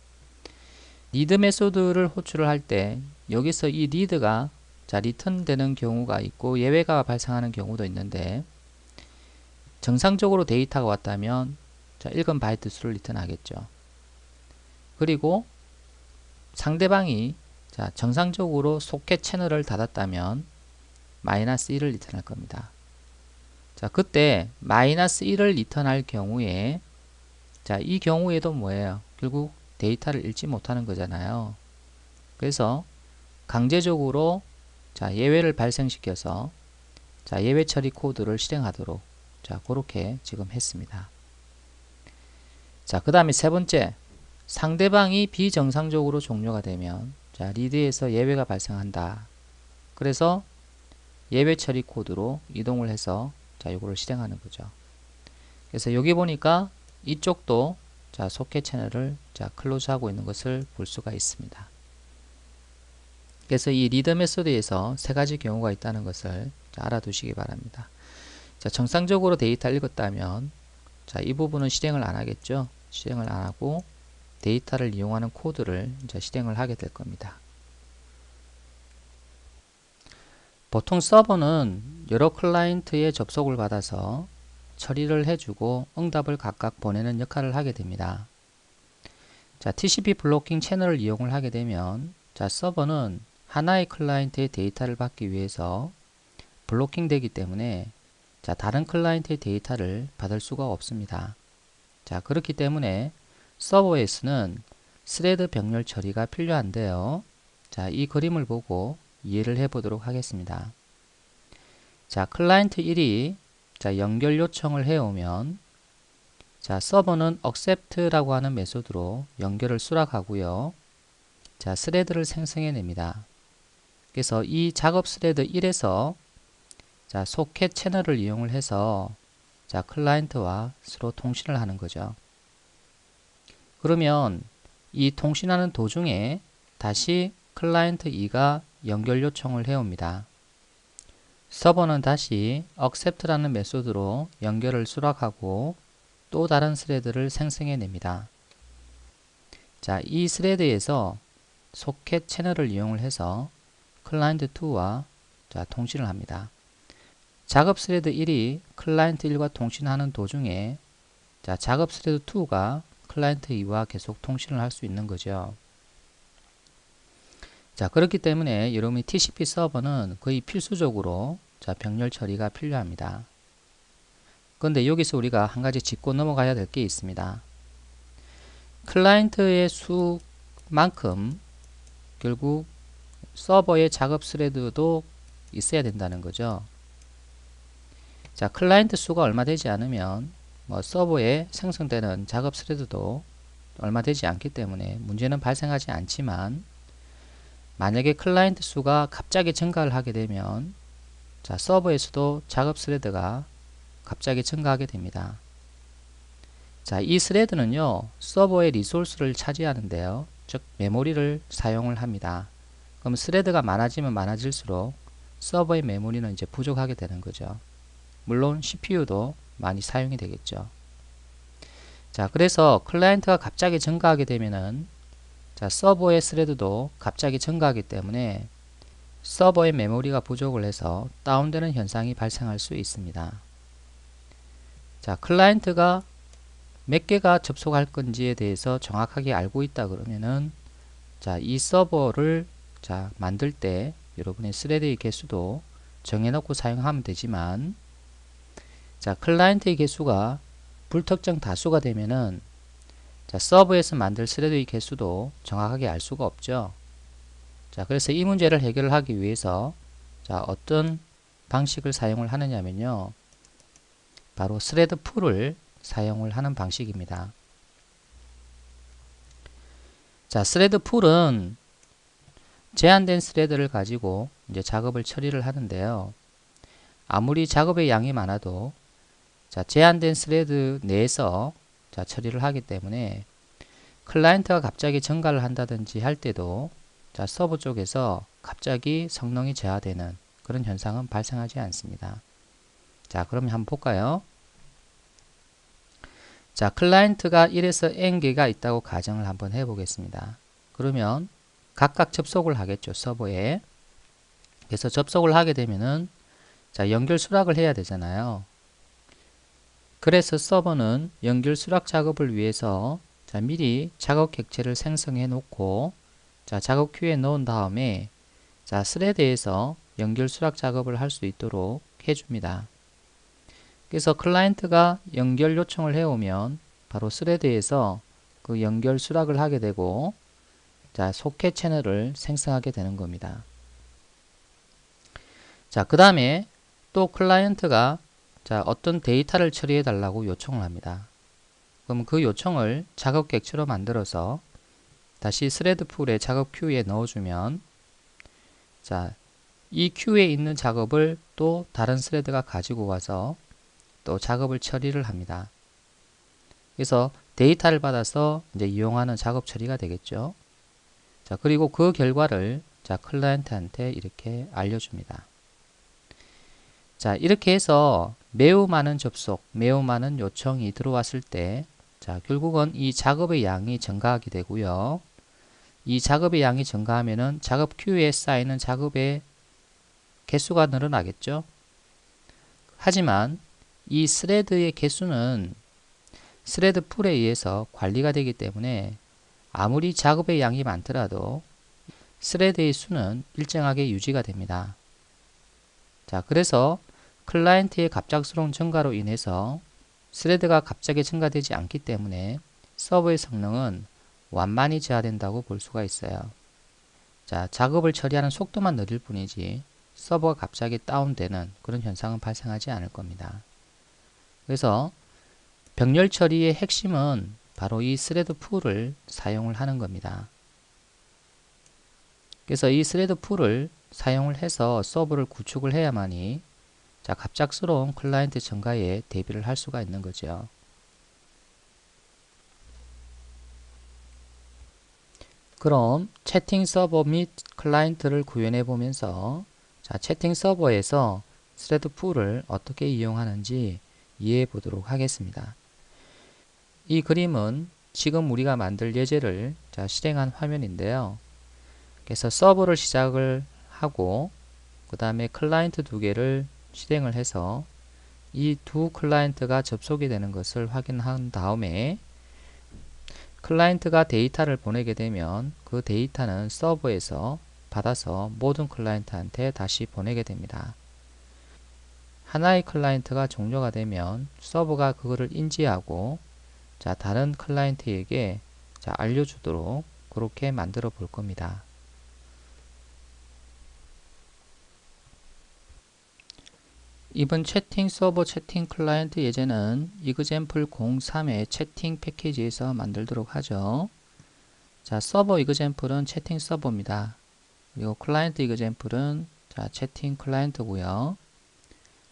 리드 메소드를 호출을 할 때 여기서 이 리드가 리턴 되는 경우가 있고 예외가 발생하는 경우도 있는데, 정상적으로 데이터가 왔다면 읽은 바이트 수를 리턴하겠죠. 그리고 상대방이 정상적으로 소켓 채널을 닫았다면 마이너스 1을 리턴할 겁니다. 그때 마이너스 1을 리턴할 경우에 이 경우에도 뭐예요? 결국 데이터를 읽지 못하는 거잖아요. 그래서 강제적으로 예외를 발생시켜서 예외 처리 코드를 실행하도록 그렇게 지금 했습니다. 그 다음에 세 번째, 상대방이 비정상적으로 종료가 되면 리드에서 예외가 발생한다. 그래서 예외 처리 코드로 이동을 해서 요거를 실행하는 거죠. 그래서 여기 보니까 이쪽도 소켓 채널을 클로즈 하고 있는 것을 볼 수가 있습니다. 그래서 이 리드 메소드에서 세 가지 경우가 있다는 것을 알아두시기 바랍니다. 정상적으로 데이터를 읽었다면 이 부분은 실행을 안 하겠죠. 실행을 안 하고 데이터를 이용하는 코드를 실행을 하게 될 겁니다. 보통 서버는 여러 클라이언트의 접속을 받아서 처리를 해주고 응답을 각각 보내는 역할을 하게 됩니다. TCP 블로킹 채널을 이용을 하게 되면 서버는 하나의 클라이언트의 데이터를 받기 위해서 블로킹 되기 때문에 다른 클라이언트의 데이터를 받을 수가 없습니다. 그렇기 때문에 서버에서는 스레드 병렬 처리가 필요한데요. 이 그림을 보고 이해를 해 보도록 하겠습니다. 클라이언트 1이 연결 요청을 해오면 서버는 accept라고 하는 메소드로 연결을 수락하고요. 스레드를 생성해 냅니다. 그래서 이 작업 스레드 1에서 소켓 채널을 이용을 해서 클라이언트와 서로 통신을 하는 거죠. 그러면 이 통신하는 도중에 다시 클라이언트 2가 연결 요청을 해옵니다. 서버는 다시 accept라는 메소드로 연결을 수락하고 또 다른 스레드를 생성해 냅니다. 이 스레드에서 소켓 채널을 이용을 해서 클라이언트 2와 통신을 합니다. 작업 스레드 1이 클라이언트 1과 통신하는 도중에 작업 스레드 2가 클라이언트 2와 계속 통신을 할 수 있는 거죠. 그렇기 때문에 여러분이 TCP 서버는 거의 필수적으로 병렬 처리가 필요합니다. 그런데 여기서 우리가 한 가지 짚고 넘어가야 될 게 있습니다. 클라이언트의 수만큼 결국 서버의 작업 스레드도 있어야 된다는 거죠. 클라이언트 수가 얼마 되지 않으면 서버에 생성되는 작업 스레드도 얼마 되지 않기 때문에 문제는 발생하지 않지만, 만약에 클라이언트 수가 갑자기 증가를 하게 되면 서버에서도 작업 스레드가 갑자기 증가하게 됩니다. 이 스레드는요, 서버의 리소스를 차지하는데요, 즉 메모리를 사용을 합니다. 그럼 스레드가 많아지면 많아질수록 서버의 메모리는 이제 부족하게 되는 거죠. 물론 CPU도 많이 사용이 되겠죠. 그래서 클라이언트가 갑자기 증가하게 되면은 서버의 스레드도 갑자기 증가하기 때문에 서버의 메모리가 부족을 해서 다운되는 현상이 발생할 수 있습니다. 클라이언트가 몇 개가 접속할 건지에 대해서 정확하게 알고 있다 그러면은 이 서버를 만들 때 여러분의 스레드의 개수도 정해놓고 사용하면 되지만, 클라이언트의 개수가 불특정 다수가 되면은 서버에서 만들 스레드의 개수도 정확하게 알 수가 없죠. 그래서 이 문제를 해결을 하기 위해서 어떤 방식을 사용을 하느냐면요, 바로 스레드 풀을 사용을 하는 방식입니다. 스레드 풀은 제한된 스레드를 가지고 이제 작업을 처리를 하는데요. 아무리 작업의 양이 많아도 제한된 스레드 내에서 처리를 하기 때문에 클라이언트가 갑자기 증가를 한다든지 할 때도 서버 쪽에서 갑자기 성능이 저하되는 그런 현상은 발생하지 않습니다. 그럼 한번 볼까요? 자, 클라이언트가 1에서 n개가 있다고 가정을 한번 해보겠습니다. 그러면 각각 접속을 하겠죠, 서버에. 그래서 접속을 하게 되면은 자, 연결 수락을 해야 되잖아요. 그래서 서버는 연결 수락 작업을 위해서 자, 미리 작업 객체를 생성해 놓고 자, 작업 큐에 넣은 다음에 자, 스레드에서 연결 수락 작업을 할 수 있도록 해줍니다. 그래서 클라이언트가 연결 요청을 해오면 바로 스레드에서 그 연결 수락을 하게 되고 자, 소켓 채널을 생성하게 되는 겁니다. 자, 그 다음에 또 클라이언트가 자, 어떤 데이터를 처리해 달라고 요청을 합니다. 그럼 그 요청을 작업 객체로 만들어서 다시 스레드 풀의 작업 큐에 넣어주면 자, 이 큐에 있는 작업을 또 다른 스레드가 가지고 와서 또 작업을 처리를 합니다. 그래서 데이터를 받아서 이제 이용하는 작업 처리가 되겠죠. 자, 그리고 그 결과를 자, 클라이언트한테 이렇게 알려줍니다. 자, 이렇게 해서 매우 많은 접속, 매우 많은 요청이 들어왔을 때 자, 결국은 이 작업의 양이 증가하게 되고요. 이 작업의 양이 증가하면은 작업 큐에 쌓이는 작업의 개수가 늘어나겠죠. 하지만 이 스레드의 개수는 스레드 풀에 의해서 관리가 되기 때문에 아무리 작업의 양이 많더라도 스레드의 수는 일정하게 유지가 됩니다. 자, 그래서 클라이언트의 갑작스러운 증가로 인해서 스레드가 갑자기 증가되지 않기 때문에 서버의 성능은 완만히 저하된다고 볼 수가 있어요. 자, 작업을 처리하는 속도만 느릴 뿐이지 서버가 갑자기 다운되는 그런 현상은 발생하지 않을 겁니다. 그래서 병렬 처리의 핵심은 바로 이 스레드 풀을 사용을 하는 겁니다. 그래서 이 스레드 풀을 사용을 해서 서버를 구축을 해야만이 자, 갑작스러운 클라이언트 증가에 대비를 할 수가 있는 거죠. 그럼 채팅 서버 및 클라이언트를 구현해 보면서 자, 채팅 서버에서 스레드 풀을 어떻게 이용하는지 이해해 보도록 하겠습니다. 이 그림은 지금 우리가 만들 예제를 자, 실행한 화면인데요. 그래서 서버를 시작을 하고 그 다음에 클라이언트 두 개를 실행을 해서 이 두 클라이언트가 접속이 되는 것을 확인한 다음에 클라이언트가 데이터를 보내게 되면 그 데이터는 서버에서 받아서 모든 클라이언트한테 다시 보내게 됩니다. 하나의 클라이언트가 종료가 되면 서버가 그거를 인지하고 자, 다른 클라이언트에게 자, 알려주도록 그렇게 만들어 볼 겁니다. 이번 채팅 서버 채팅 클라이언트 예제는 이그젬플 03의 채팅 패키지에서 만들도록 하죠. 자, 서버 이그젬플은 채팅 서버입니다. 그리고 클라이언트 이그젬플은 자, 채팅 클라이언트고요.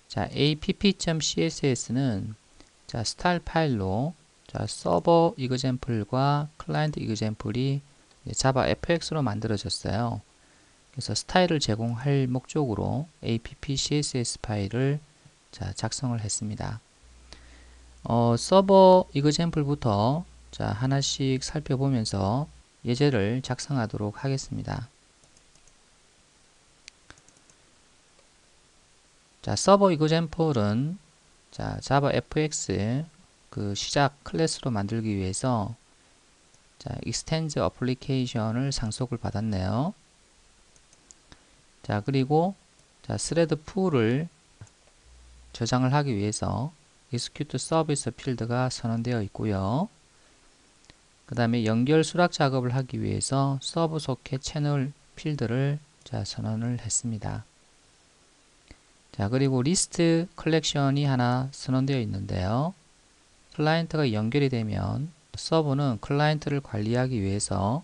자, app.css는 자, 스타일 파일로 자, 서버 이그젬플과 클라이언트 이그젬플이 자바 fx로 만들어졌어요. 그래서 스타일을 제공할 목적으로 app css 파일을 자, 작성을 했습니다. 서버 이그젬플부터 자, 하나씩 살펴보면서 예제를 작성하도록 하겠습니다. 자, 서버 이그젬플은 자, 자바 fx 그 시작 클래스로 만들기 위해서 자, extends application을 상속을 받았네요. 자, 그리고 자, 스레드 풀을 저장을 하기 위해서 execute service 필드가 선언되어 있고요. 그 다음에 연결 수락 작업을 하기 위해서 서브 소켓 채널 필드를 자, 선언을 했습니다. 자, 그리고 리스트 컬렉션이 하나 선언되어 있는데요. 클라이언트가 연결이 되면 서버는 클라이언트를 관리하기 위해서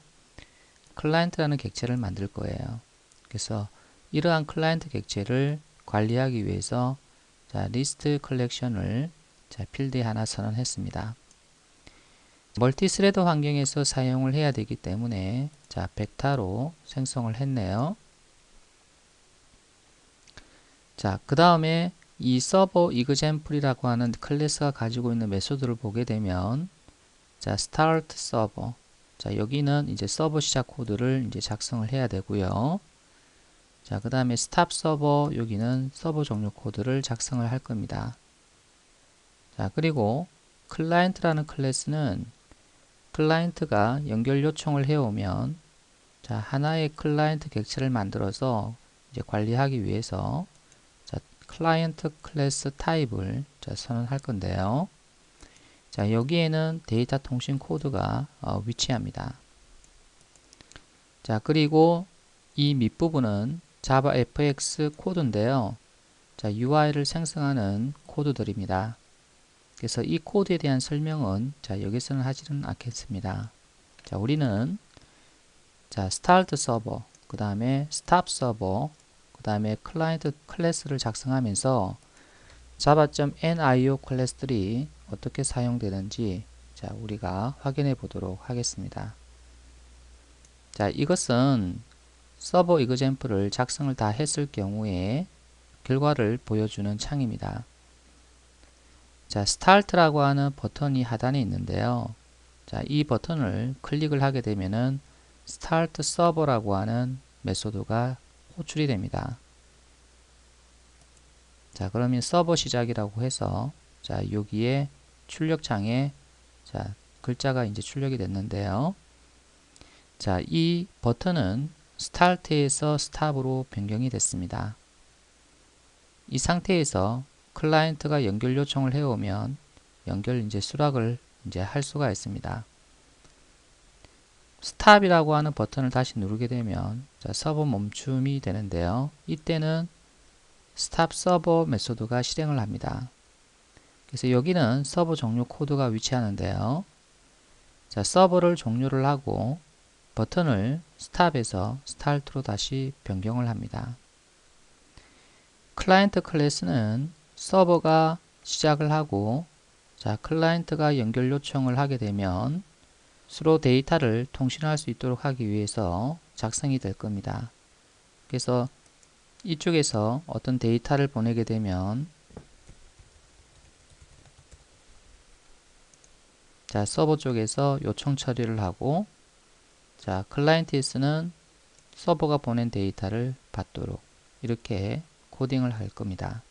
클라이언트라는 객체를 만들 거예요. 그래서 이러한 클라이언트 객체를 관리하기 위해서 자, 리스트 컬렉션을 자, 필드에 하나 선언했습니다. 멀티스레드 환경에서 사용을 해야 되기 때문에 자, 벡터로 생성을 했네요. 자, 그 다음에 이 서버 example이라고 하는 클래스가 가지고 있는 메소드를 보게 되면 자, start server. 자, 여기는 이제 서버 시작 코드를 이제 작성을 해야 되고요. 자, 그 다음에 stop server, 여기는 서버 종료 코드를 작성을 할 겁니다. 자, 그리고 client라는 클래스는 클라이언트가 연결 요청을 해오면 자, 하나의 클라이언트 객체를 만들어서 이제 관리하기 위해서 자, 클라이언트 클래스 타입을 자, 선언할 건데요. 자, 여기에는 데이터 통신 코드가 위치합니다. 자, 그리고 이 밑부분은 자바 fx 코드인데요. 자, UI를 생성하는 코드들입니다. 그래서 이 코드에 대한 설명은 자, 여기서는 하지는 않겠습니다. 자, 우리는 자, start server, 그 다음에 stop server, 그 다음에 클라이언트 클래스를 작성하면서 java.nio 클래스들이 어떻게 사용되는지 자, 우리가 확인해 보도록 하겠습니다. 자, 이것은 서버 example을 작성을 다 했을 경우에 결과를 보여주는 창입니다. 자, start라고 하는 버튼이 하단에 있는데요. 자, 이 버튼을 클릭을 하게 되면은 start server라고 하는 메소드가 호출이 됩니다. 자, 그러면 서버 시작이라고 해서 자, 여기에 출력창에 자, 글자가 이제 출력이 됐는데요. 자, 이 버튼은 start에서 stop으로 변경이 됐습니다. 이 상태에서 클라이언트가 연결 요청을 해오면 연결 이제 수락을 이제 할 수가 있습니다. stop이라고 하는 버튼을 다시 누르게 되면 자, 서버 멈춤이 되는데요. 이때는 stop server 메소드가 실행을 합니다. 그래서 여기는 서버 종료 코드가 위치하는데요. 자, 서버를 종료를 하고 버튼을 stop에서 start로 다시 변경을 합니다. 클라이언트 클래스는 서버가 시작을 하고 자, 클라이언트가 연결 요청을 하게 되면 서로 데이터를 통신할 수 있도록 하기 위해서 작성이 될 겁니다. 그래서 이쪽에서 어떤 데이터를 보내게 되면 자, 서버 쪽에서 요청 처리를 하고 자, 클라이언트에서는 서버가 보낸 데이터를 받도록 이렇게 코딩을 할 겁니다.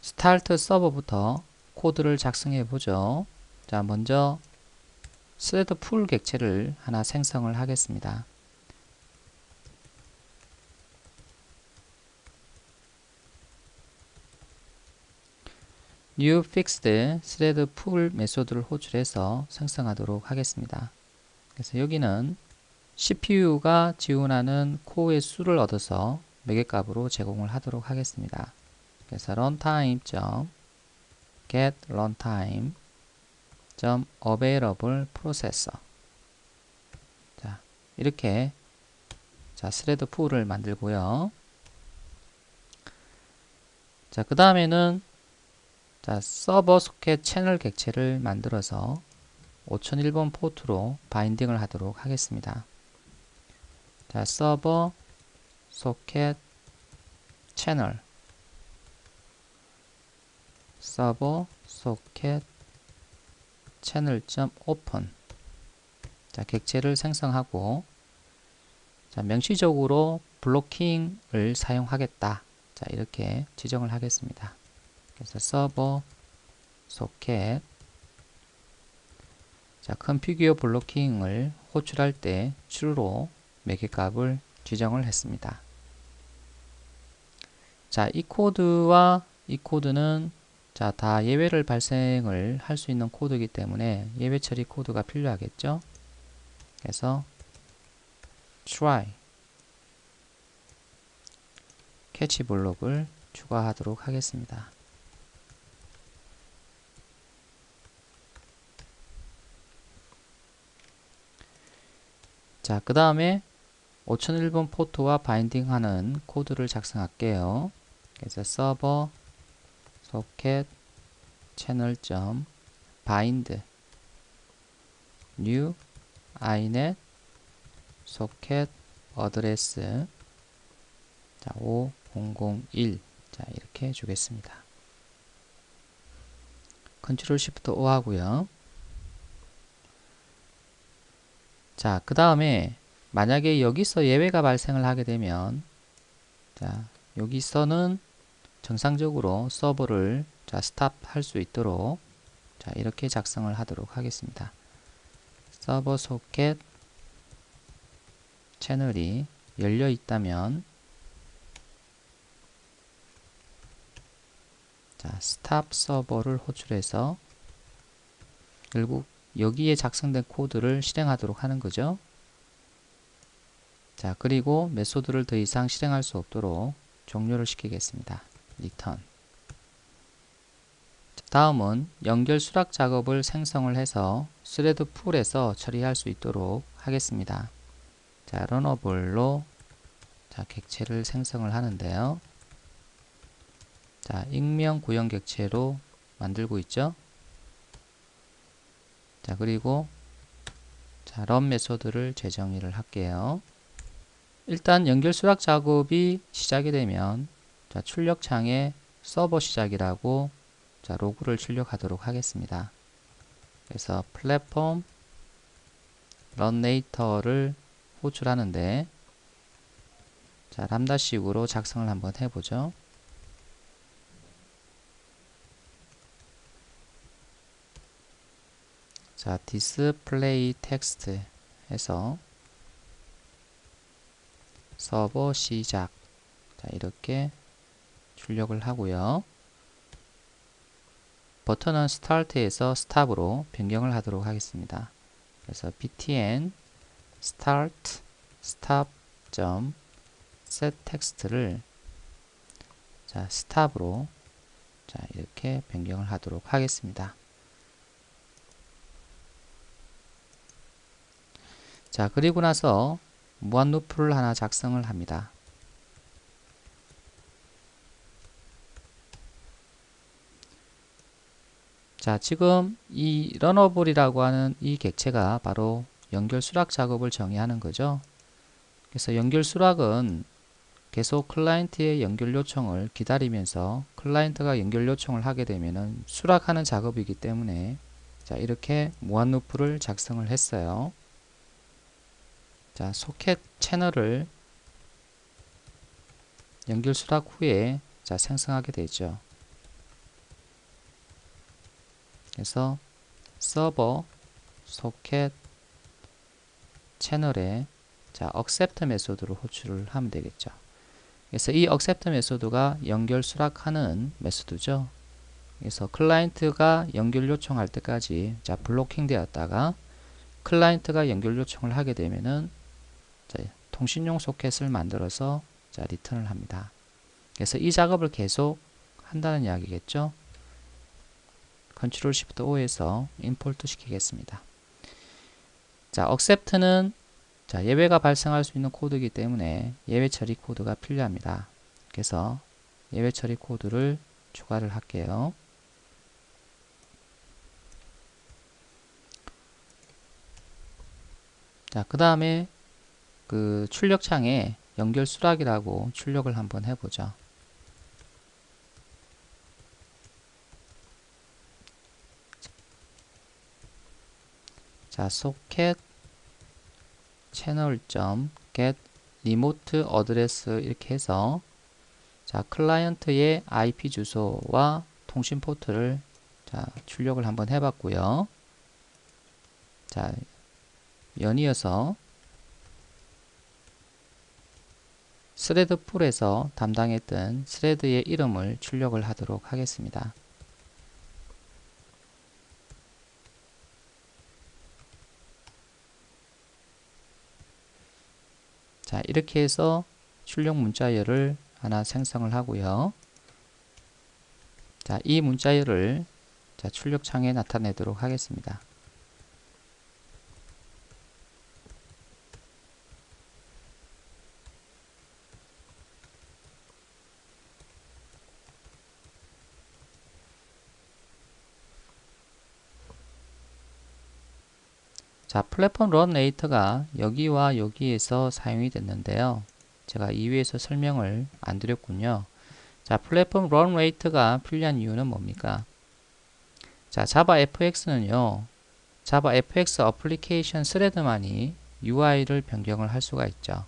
스타트 서버부터 코드를 작성해 보죠. 자, 먼저 스레드 풀 객체를 하나 생성을 하겠습니다. new fixed thread pool 메소드를 호출해서 생성하도록 하겠습니다. 그래서 여기는 CPU가 지원하는 코어의 수를 얻어서 매개 값으로 제공을 하도록 하겠습니다. 그래서 runtime.get runtime.available processor 자, 이렇게 자, 스레드 풀을 만들고요. 자, 그 다음에는 자, 서버 소켓 채널 객체를 만들어서 5001번 포트로 바인딩을 하도록 하겠습니다. 자, 서버 소켓 채널 서버 소켓 채널.open 자, 객체를 생성하고 자, 명시적으로 블로킹을 사용하겠다. 자, 이렇게 지정을 하겠습니다. 그래서 서버 소켓 자, configure 블로킹을 호출할 때 true로 매개 값을 지정을 했습니다. 자, 이 코드와 이 코드는 자, 다 예외를 발생을 할 수 있는 코드이기 때문에 예외 처리 코드가 필요하겠죠. 그래서 try 캐치 블록을 추가하도록 하겠습니다. 자, 그 다음에 5001번 포트와 바인딩하는 코드를 작성할게요. 그래서 서버 소켓 채널.bind new inet 소켓 어드레스 자, 5001. 자, 이렇게 주겠습니다. 컨트롤 시프트 O 하고요. 자, 그 다음에 만약에 여기서 예외가 발생을 하게 되면, 자, 여기서는 정상적으로 서버를 스탑 할 수 있도록 자, 이렇게 작성을 하도록 하겠습니다. 서버 소켓 채널이 열려 있다면, 자, 스탑 서버를 호출해서 결국 여기에 작성된 코드를 실행하도록 하는 거죠. 자, 그리고 메소드를 더 이상 실행할 수 없도록 종료를 시키겠습니다. return. 다음은 연결 수락 작업을 생성을 해서 스레드 풀에서 처리할 수 있도록 하겠습니다. 자, 러너블로 자, 객체를 생성을 하는데요. 자, 익명 구형 객체로 만들고 있죠. 자, 그리고 자, run 메소드를 재정의를 할게요. 일단 연결 수락 작업이 시작이 되면 자, 출력창에 서버 시작이라고 자, 로그를 출력하도록 하겠습니다. 그래서 플랫폼 run later를 호출하는데 자, 람다식으로 작성을 한번 해보죠. 자, display text 해서 서버 시작. 자, 이렇게 출력을 하고요. 버튼은 start에서 stop으로 변경을 하도록 하겠습니다. 그래서 btn start stop set text를 자, stop으로 자, 이렇게 변경을 하도록 하겠습니다. 자, 그리고 나서 무한 루프를 하나 작성을 합니다. 자, 지금 이 러너블이라고 하는 이 객체가 바로 연결 수락 작업을 정의하는 거죠. 그래서 연결 수락은 계속 클라이언트의 연결 요청을 기다리면서 클라이언트가 연결 요청을 하게 되면은 수락하는 작업이기 때문에 자, 이렇게 무한 루프를 작성을 했어요. 자, 소켓 채널을 연결 수락 후에 자, 생성하게 되죠. 그래서 서버 소켓 채널에 자, accept 메소드를 호출을 하면 되겠죠. 그래서 이 accept 메소드가 연결 수락하는 메소드죠. 그래서 클라이언트가 연결 요청할 때까지 자, 블로킹 되었다가 클라이언트가 연결 요청을 하게 되면은 자, 통신용 소켓을 만들어서 자, 리턴을 합니다. 그래서 이 작업을 계속 한다는 이야기겠죠. 컨트롤 시프트 O에서 임포트 시키겠습니다. 자, accept는 자, 예외가 발생할 수 있는 코드이기 때문에 예외 처리 코드가 필요합니다. 그래서 예외 처리 코드를 추가를 할게요. 자, 그 다음에 그 출력창에 연결 수락이라고 출력을 한번 해보죠. 자, 소켓 채널.get remote address 이렇게 해서 자, 클라이언트의 IP 주소와 통신 포트를 자, 출력을 한번 해봤고요. 자, 연이어서 스레드 풀에서 담당했던 스레드의 이름을 출력을 하도록 하겠습니다. 자, 이렇게 해서 출력 문자열을 하나 생성을 하고요. 자, 이 문자열을 자, 출력창에 나타내도록 하겠습니다. 자, 플랫폼 런 레이터가 여기와 여기에서 사용이 됐는데요. 제가 이유에서 설명을 안 드렸군요. 자, 플랫폼 런 레이트가 필요한 이유는 뭡니까? 자, 자바 fx는요. 자바 fx 어플리케이션 스레드만이 UI를 변경을 할 수가 있죠.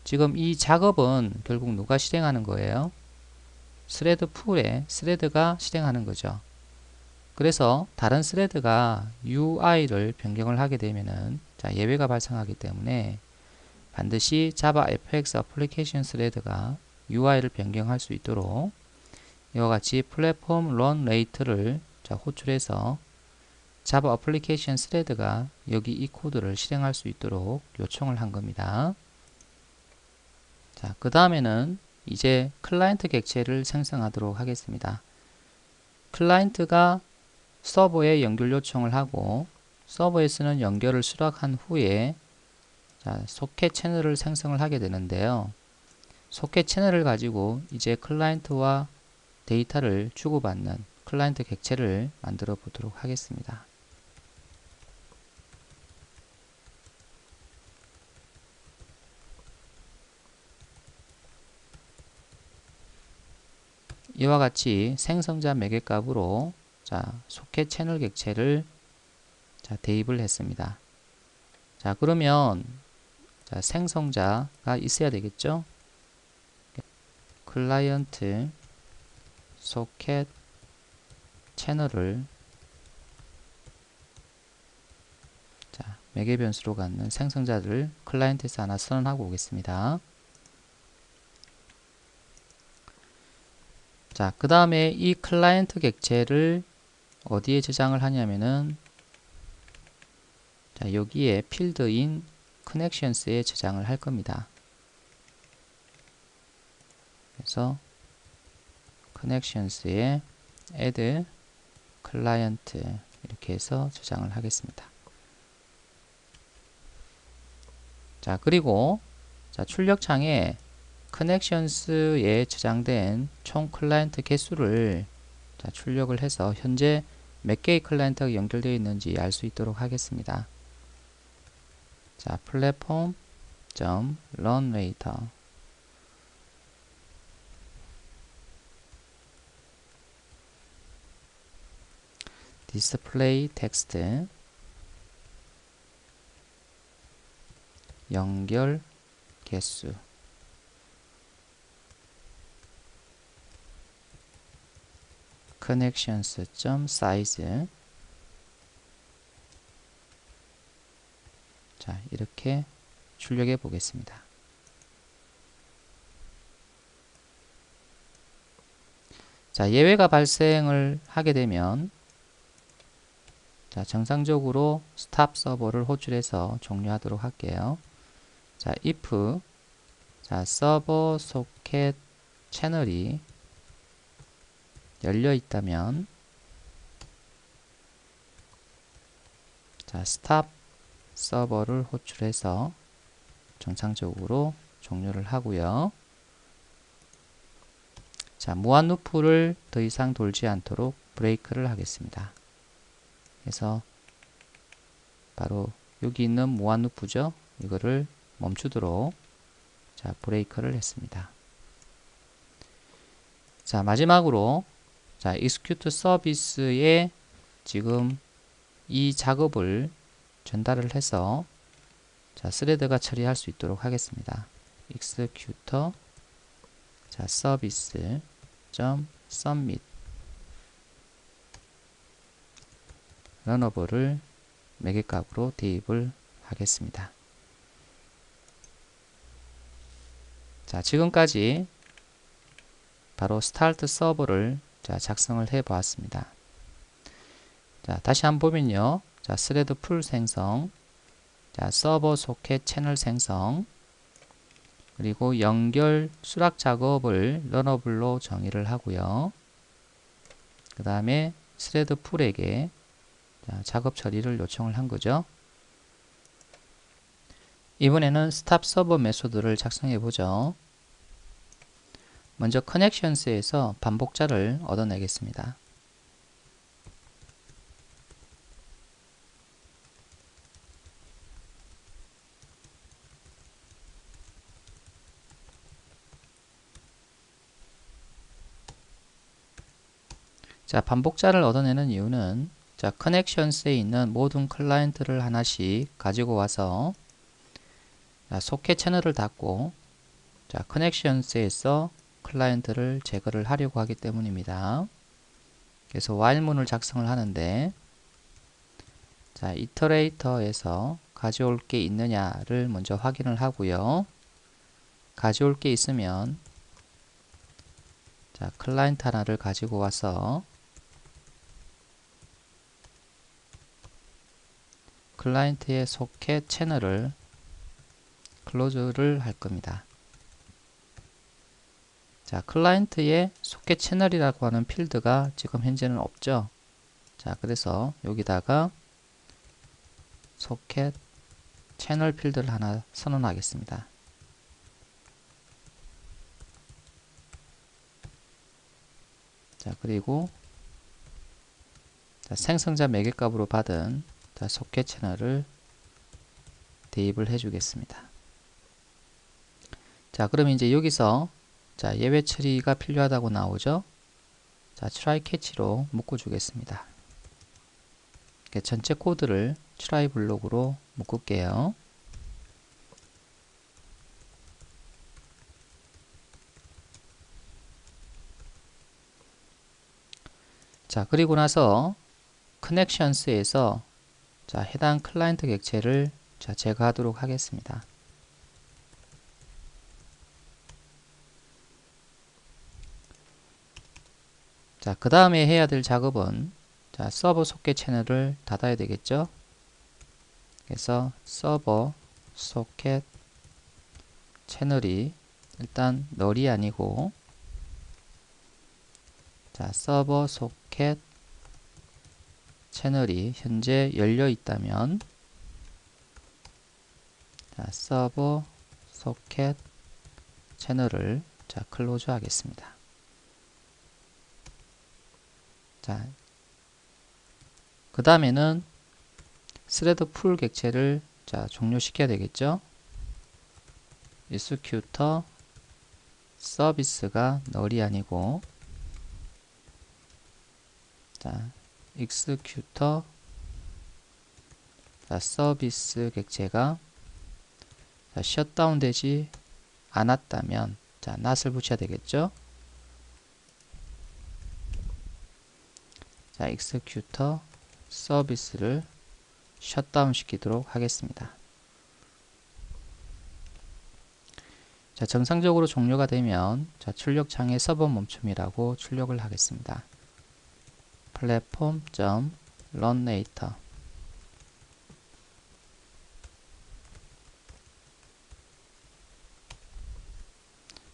지금 이 작업은 결국 누가 실행하는 거예요? 스레드 풀에 스레드가 실행하는 거죠. 그래서 다른 스레드가 UI를 변경을 하게 되면은 자, 예외가 발생하기 때문에 반드시 자바 fx 어플리케이션 스레드가 UI를 변경할 수 있도록 이와 같이 플랫폼 런 레이트를 호출해서 자바 어플리케이션 스레드가 여기 이 코드를 실행할 수 있도록 요청을 한 겁니다. 자, 그 다음에는 이제 클라이언트 객체를 생성하도록 하겠습니다. 클라이언트가 서버에 연결 요청을 하고 서버에서는 연결을 수락한 후에 자, 소켓 채널을 생성을 하게 되는데요. 소켓 채널을 가지고 이제 클라이언트와 데이터를 주고받는 클라이언트 객체를 만들어 보도록 하겠습니다. 이와 같이 생성자 매개값으로 자, 소켓 채널 객체를 자, 대입을 했습니다. 자, 그러면 자, 생성자가 있어야 되겠죠? 클라이언트 소켓 채널을 자, 매개 변수로 갖는 생성자를 클라이언트에서 하나 선언하고 오겠습니다. 자, 그 다음에 이 클라이언트 객체를 어디에 저장을 하냐면은 자, 여기에 필드인 connections에 저장을 할 겁니다. 그래서 connections에 add client 이렇게 해서 저장을 하겠습니다. 자, 그리고 자, 출력창에 connections에 저장된 총 클라이언트 개수를 자, 출력을 해서 현재 몇 개의 클라이언트가 연결되어 있는지 알 수 있도록 하겠습니다. 자, platform.runRater display text 연결 개수 connections.size 자, 이렇게 출력해 보겠습니다. 자, 예외가 발생을 하게 되면 자, 정상적으로 스탑 서버를 호출해서 종료하도록 할게요. 자, if 자, 서버 소켓 채널이 열려 있다면 자, 스탑 서버를 호출해서 정상적으로 종료를 하고요. 자, 무한 루프를 더 이상 돌지 않도록 브레이크를 하겠습니다. 그래서 바로 여기 있는 무한 루프죠. 이거를 멈추도록 자, 브레이크를 했습니다. 자, 마지막으로 자, execute 서비스에 지금 이 작업을 전달을 해서 자, 스레드가 처리할 수 있도록 하겠습니다. executor 자, service submit 러너블을 매개값으로 대입을 하겠습니다. 자, 지금까지 바로 스타트 서버를 자, 작성을 해 보았습니다. 자, 다시 한번 보면요. 자, 스레드 풀 생성, 자, 서버 소켓 채널 생성, 그리고 연결 수락 작업을 러너블로 정의를 하고요. 그 다음에 스레드 풀에게 자, 작업 처리를 요청을 한 거죠. 이번에는 스탑 서버 메소드를 작성해 보죠. 먼저 connections에서 반복자를 얻어내겠습니다. 자, 반복자를 얻어내는 이유는 자, 커넥션스에 있는 모든 클라이언트를 하나씩 가지고 와서 자, 소켓 채널을 닫고 자, 커넥션스에서 클라이언트를 제거를 하려고 하기 때문입니다. 그래서 while문을 작성을 하는데 자, 이터레이터에서 가져올 게 있느냐를 먼저 확인을 하고요. 가져올 게 있으면 자, 클라이언트 하나를 가지고 와서 클라이언트의 소켓 채널을 클로즈를 할 겁니다. 자, 클라이언트의 소켓 채널이라고 하는 필드가 지금 현재는 없죠. 자, 그래서 여기다가 소켓 채널 필드를 하나 선언하겠습니다. 자, 그리고 자, 생성자 매개값으로 받은 자, 소켓 채널을 대입을 해주겠습니다. 자, 그러면 이제 여기서 자, 예외 처리가 필요하다고 나오죠. 자, try catch로 묶어주겠습니다. 전체 코드를 try 블록으로 묶을게요. 자, 그리고 나서 connections에서 자, 해당 클라이언트 객체를 자, 제거하도록 하겠습니다. 자, 그 다음에 해야 될 작업은 자, 서버 소켓 채널을 닫아야 되겠죠. 그래서 서버 소켓 채널이 일단 널이 아니고 자, 서버 소켓 채널이 현재 열려 있다면 자, 서버 소켓 채널을 자, 클로즈 하겠습니다. 자, 그 다음에는 스레드 풀 객체를 자, 종료시켜야 되겠죠. executor 서비스가 널이 아니고 자, executor 자, 서비스 객체가 자, 셧다운 되지 않았다면 자, not을 붙여야 되겠죠. 자, executor 서비스를 셧다운 시키도록 하겠습니다. 자, 정상적으로 종료가 되면 자, 출력창에 서버 멈춤이라고 출력을 하겠습니다. platform.run later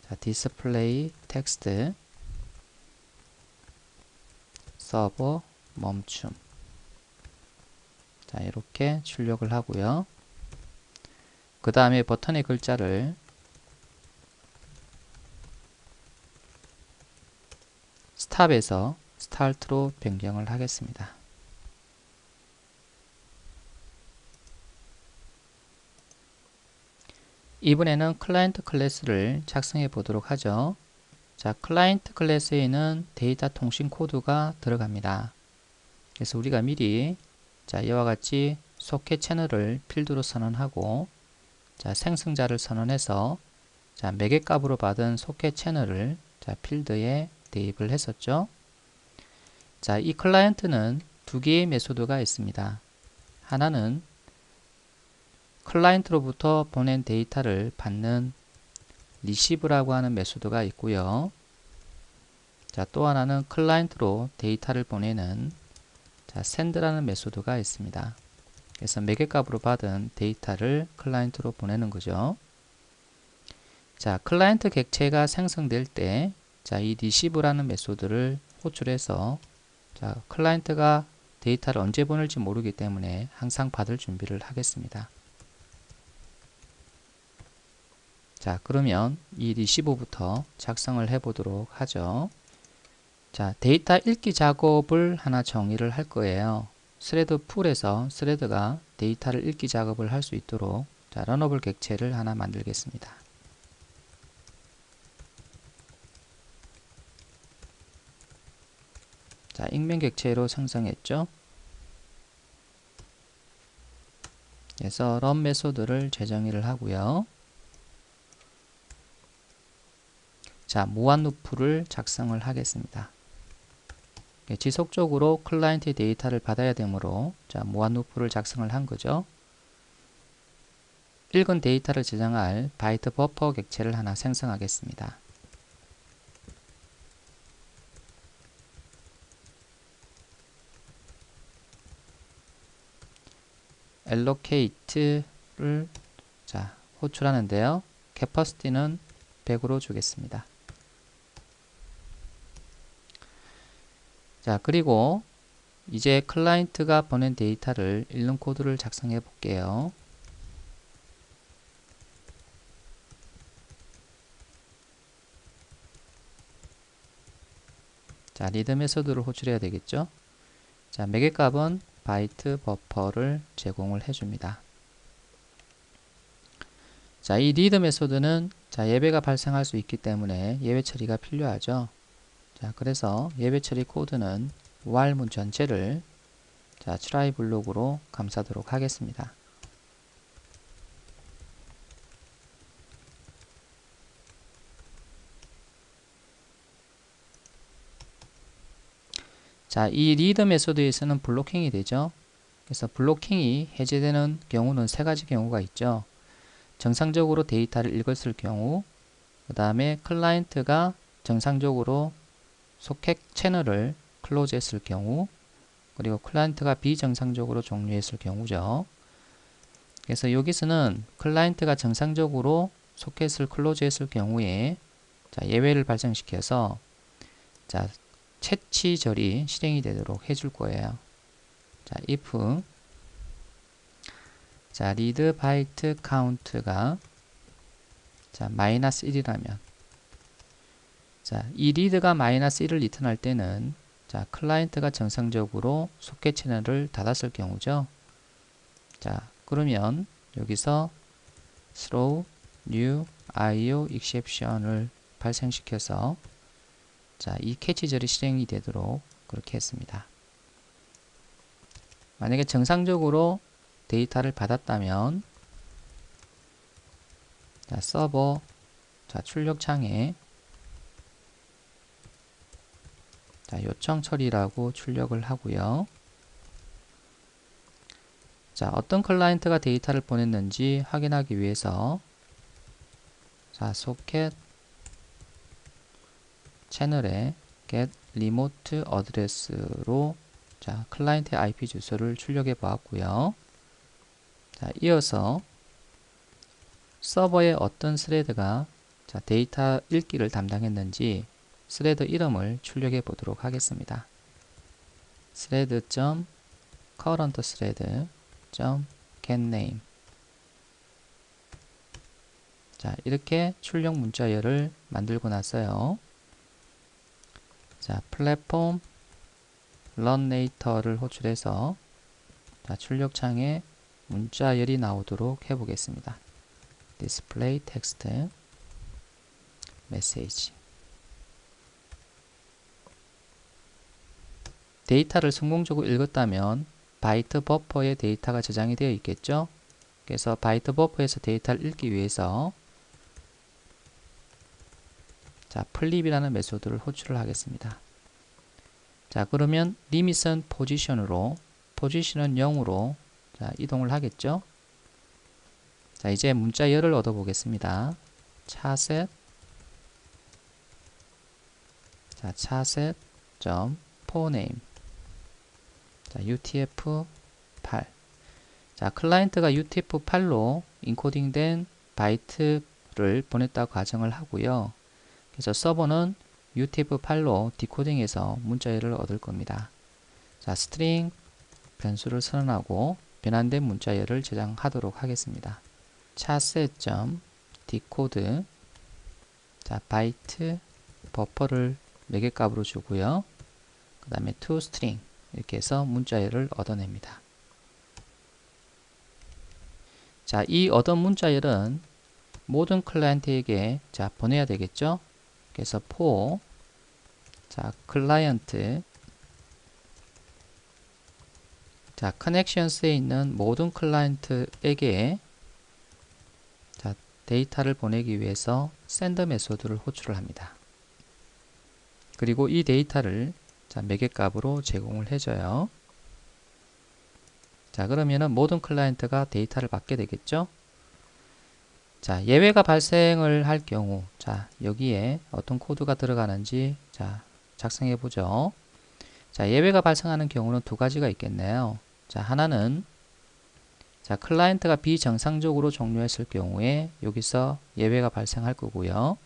자, display text 서버 멈춤 자, 이렇게 출력을 하고요. 그 다음에 버튼의 글자를 스탑에서 스타트로 변경을 하겠습니다. 이번에는 클라이언트 클래스를 작성해 보도록 하죠. 자, 클라이언트 클래스에는 데이터 통신 코드가 들어갑니다. 그래서 우리가 미리 자, 이와 같이 소켓 채널을 필드로 선언하고 자, 생성자를 선언해서 자, 매개값으로 받은 소켓 채널을 자, 필드에 대입을 했었죠. 자, 이 클라이언트는 두 개의 메소드가 있습니다. 하나는 클라이언트로부터 보낸 데이터를 받는 receive라고 하는 메소드가 있고요. 자, 또 하나는 클라이언트로 데이터를 보내는 자, send라는 메소드가 있습니다. 그래서 매개값으로 받은 데이터를 클라이언트로 보내는 거죠. 자, 클라이언트 객체가 생성될 때 자, 이 receive라는 메소드를 호출해서 자, 클라이언트가 데이터를 언제 보낼지 모르기 때문에 항상 받을 준비를 하겠습니다. 자, 그러면 이 receive부터 작성을 해 보도록 하죠. 자, 데이터 읽기 작업을 하나 정의를 할 거예요. 스레드 풀에서 스레드가 데이터를 읽기 작업을 할 수 있도록 자, 러너블 객체를 하나 만들겠습니다. 자, 익명 객체로 생성했죠. 그래서 run 메소드를 재정의를 하고요. 자, 무한 루프를 작성을 하겠습니다. 지속적으로 클라이언트의 데이터를 받아야 되므로 자, 무한 루프를 작성을 한 거죠. 읽은 데이터를 저장할 바이트 버퍼 객체를 하나 생성하겠습니다. allocate를 자, 호출하는데요. capacity는 100으로 주겠습니다. 자, 그리고 이제 클라이언트가 보낸 데이터를 읽는 코드를 작성해 볼게요. 자, read 메소드를 호출해야 되겠죠. 자, 매개 값은 바이트 버퍼를 제공을 해줍니다. 자, 이 read 메소드는 자, 예배가 발생할 수 있기 때문에 예배 처리가 필요하죠. 자, 그래서 예배 처리 코드는 while문 전체를 자, try 블록으로 감싸도록 하겠습니다. 자, 이 read 메소드에서는 블로킹이 되죠. 그래서 블로킹이 해제되는 경우는 세 가지 경우가 있죠. 정상적으로 데이터를 읽었을 경우, 그 다음에 클라이언트가 정상적으로 소켓 채널을 클로즈 했을 경우, 그리고 클라이언트가 비정상적으로 종료했을 경우죠. 그래서 여기서는 클라이언트가 정상적으로 소켓을 클로즈 했을 경우에 자, 예외를 발생시켜서 자, 채취절이 실행이 되도록 해줄 거예요. 자, if 자, read byte count가 자, 마이너스 1이라면 자, 이 read가 마이너스 1을 리턴할 때는 자, 클라이언트가 정상적으로 소켓 채널을 닫았을 경우죠. 자, 그러면 여기서 throw new IO exception을 발생시켜서 자, 이 캐치절이 실행이 되도록 그렇게 했습니다. 만약에 정상적으로 데이터를 받았다면 자, 서버 자, 출력창에 자, 요청 처리라고 출력을 하고요. 자, 어떤 클라이언트가 데이터를 보냈는지 확인하기 위해서 자, 소켓 채널에 get remote address로 자, 클라이언트의 IP 주소를 출력해 보았고요. 자, 이어서 서버의 어떤 스레드가 자, 데이터 읽기를 담당했는지 스레드 이름을 출력해 보도록 하겠습니다. thread.current thread.getName 자, 이렇게 출력 문자열을 만들고 났어요. 자, 플랫폼 run later를 호출해서 자, 출력창에 문자열이 나오도록 해보겠습니다. display text message 데이터를 성공적으로 읽었다면 바이트 버퍼에 데이터가 저장이 되어 있겠죠. 그래서 바이트 버퍼에서 데이터를 읽기 위해서 자, flip이라는 메소드를 호출을 하겠습니다. 자, 그러면 limit은 포지션으로 포지션은 0으로 자, 이동을 하겠죠. 자, 이제 문자열을 얻어 보겠습니다. 차셋 자, 차셋.forename 자, UTF-8 자, 클라이언트가 UTF-8로 인코딩된 바이트를 보냈다고 가정을 하고요. 그래서 서버는 UTF-8로 디코딩해서 문자열을 얻을 겁니다. 자, 스트링 변수를 선언하고 변환된 문자열을 저장하도록 하겠습니다. 차셋.decode 자, 바이트 버퍼를 매개 값으로 주고요. 그 다음에 toString 이렇게 해서 문자열을 얻어냅니다. 자, 이 얻은 문자열은 모든 클라이언트에게 자, 보내야 되겠죠. 그래서 for 자, 클라이언트 자, 커넥션스에 있는 모든 클라이언트에게 자, 데이터를 보내기 위해서 send 메소드를 호출을 합니다. 그리고 이 데이터를 자, 매개값으로 제공을 해줘요. 자, 그러면은 모든 클라이언트가 데이터를 받게 되겠죠? 자, 예외가 발생을 할 경우, 자, 여기에 어떤 코드가 들어가는지, 자, 작성해 보죠. 자, 예외가 발생하는 경우는 두 가지가 있겠네요. 자, 하나는, 자, 클라이언트가 비정상적으로 종료했을 경우에 여기서 예외가 발생할 거고요.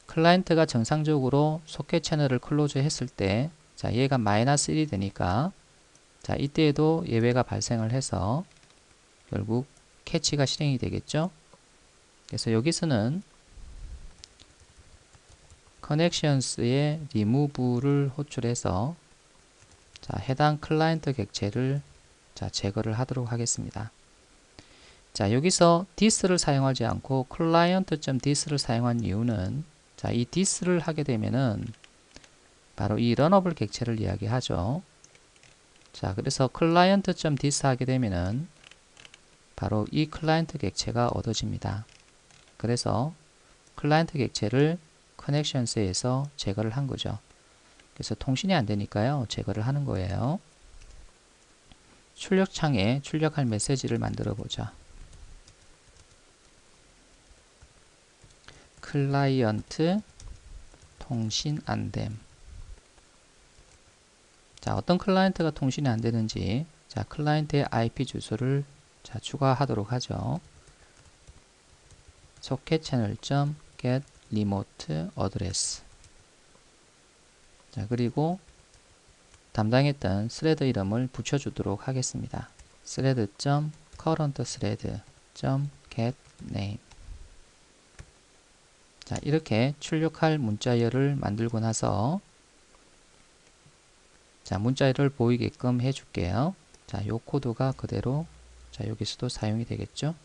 클라이언트가 정상적으로 소켓 채널을 클로즈 했을 때, 자, 얘가 마이너스 1이 되니까, 자, 이때에도 예외가 발생을 해서 결국 캐치가 실행이 되겠죠. 그래서 여기서는 connections의 remove를 호출해서 자, 해당 클라이언트 객체를 자, 제거를 하도록 하겠습니다. 자, 여기서 this를 사용하지 않고 client.this를 사용한 이유는 자, 이 this를 하게 되면은 바로 이 runnable 객체를 이야기하죠. 자, 그래서 client.this 하게 되면은 바로 이 클라이언트 객체가 얻어집니다. 그래서 클라이언트 객체를 connections에서 제거를 한 거죠. 그래서 통신이 안 되니까요, 제거를 하는 거예요. 출력창에 출력할 메시지를 만들어 보자. 클라이언트 통신 안됨. 자, 어떤 클라이언트가 통신이 안 되는지, 자, 클라이언트의 IP 주소를 자, 추가하도록 하죠. socket channel.get remote address. 자, 그리고 담당했던 스레드 이름을 붙여주도록 하겠습니다. thread.current_thread.getName. 자, 이렇게 출력할 문자열을 만들고 나서 자, 문자열을 보이게끔 해줄게요. 자, 요 코드가 그대로 자, 여기서도 사용이 되겠죠.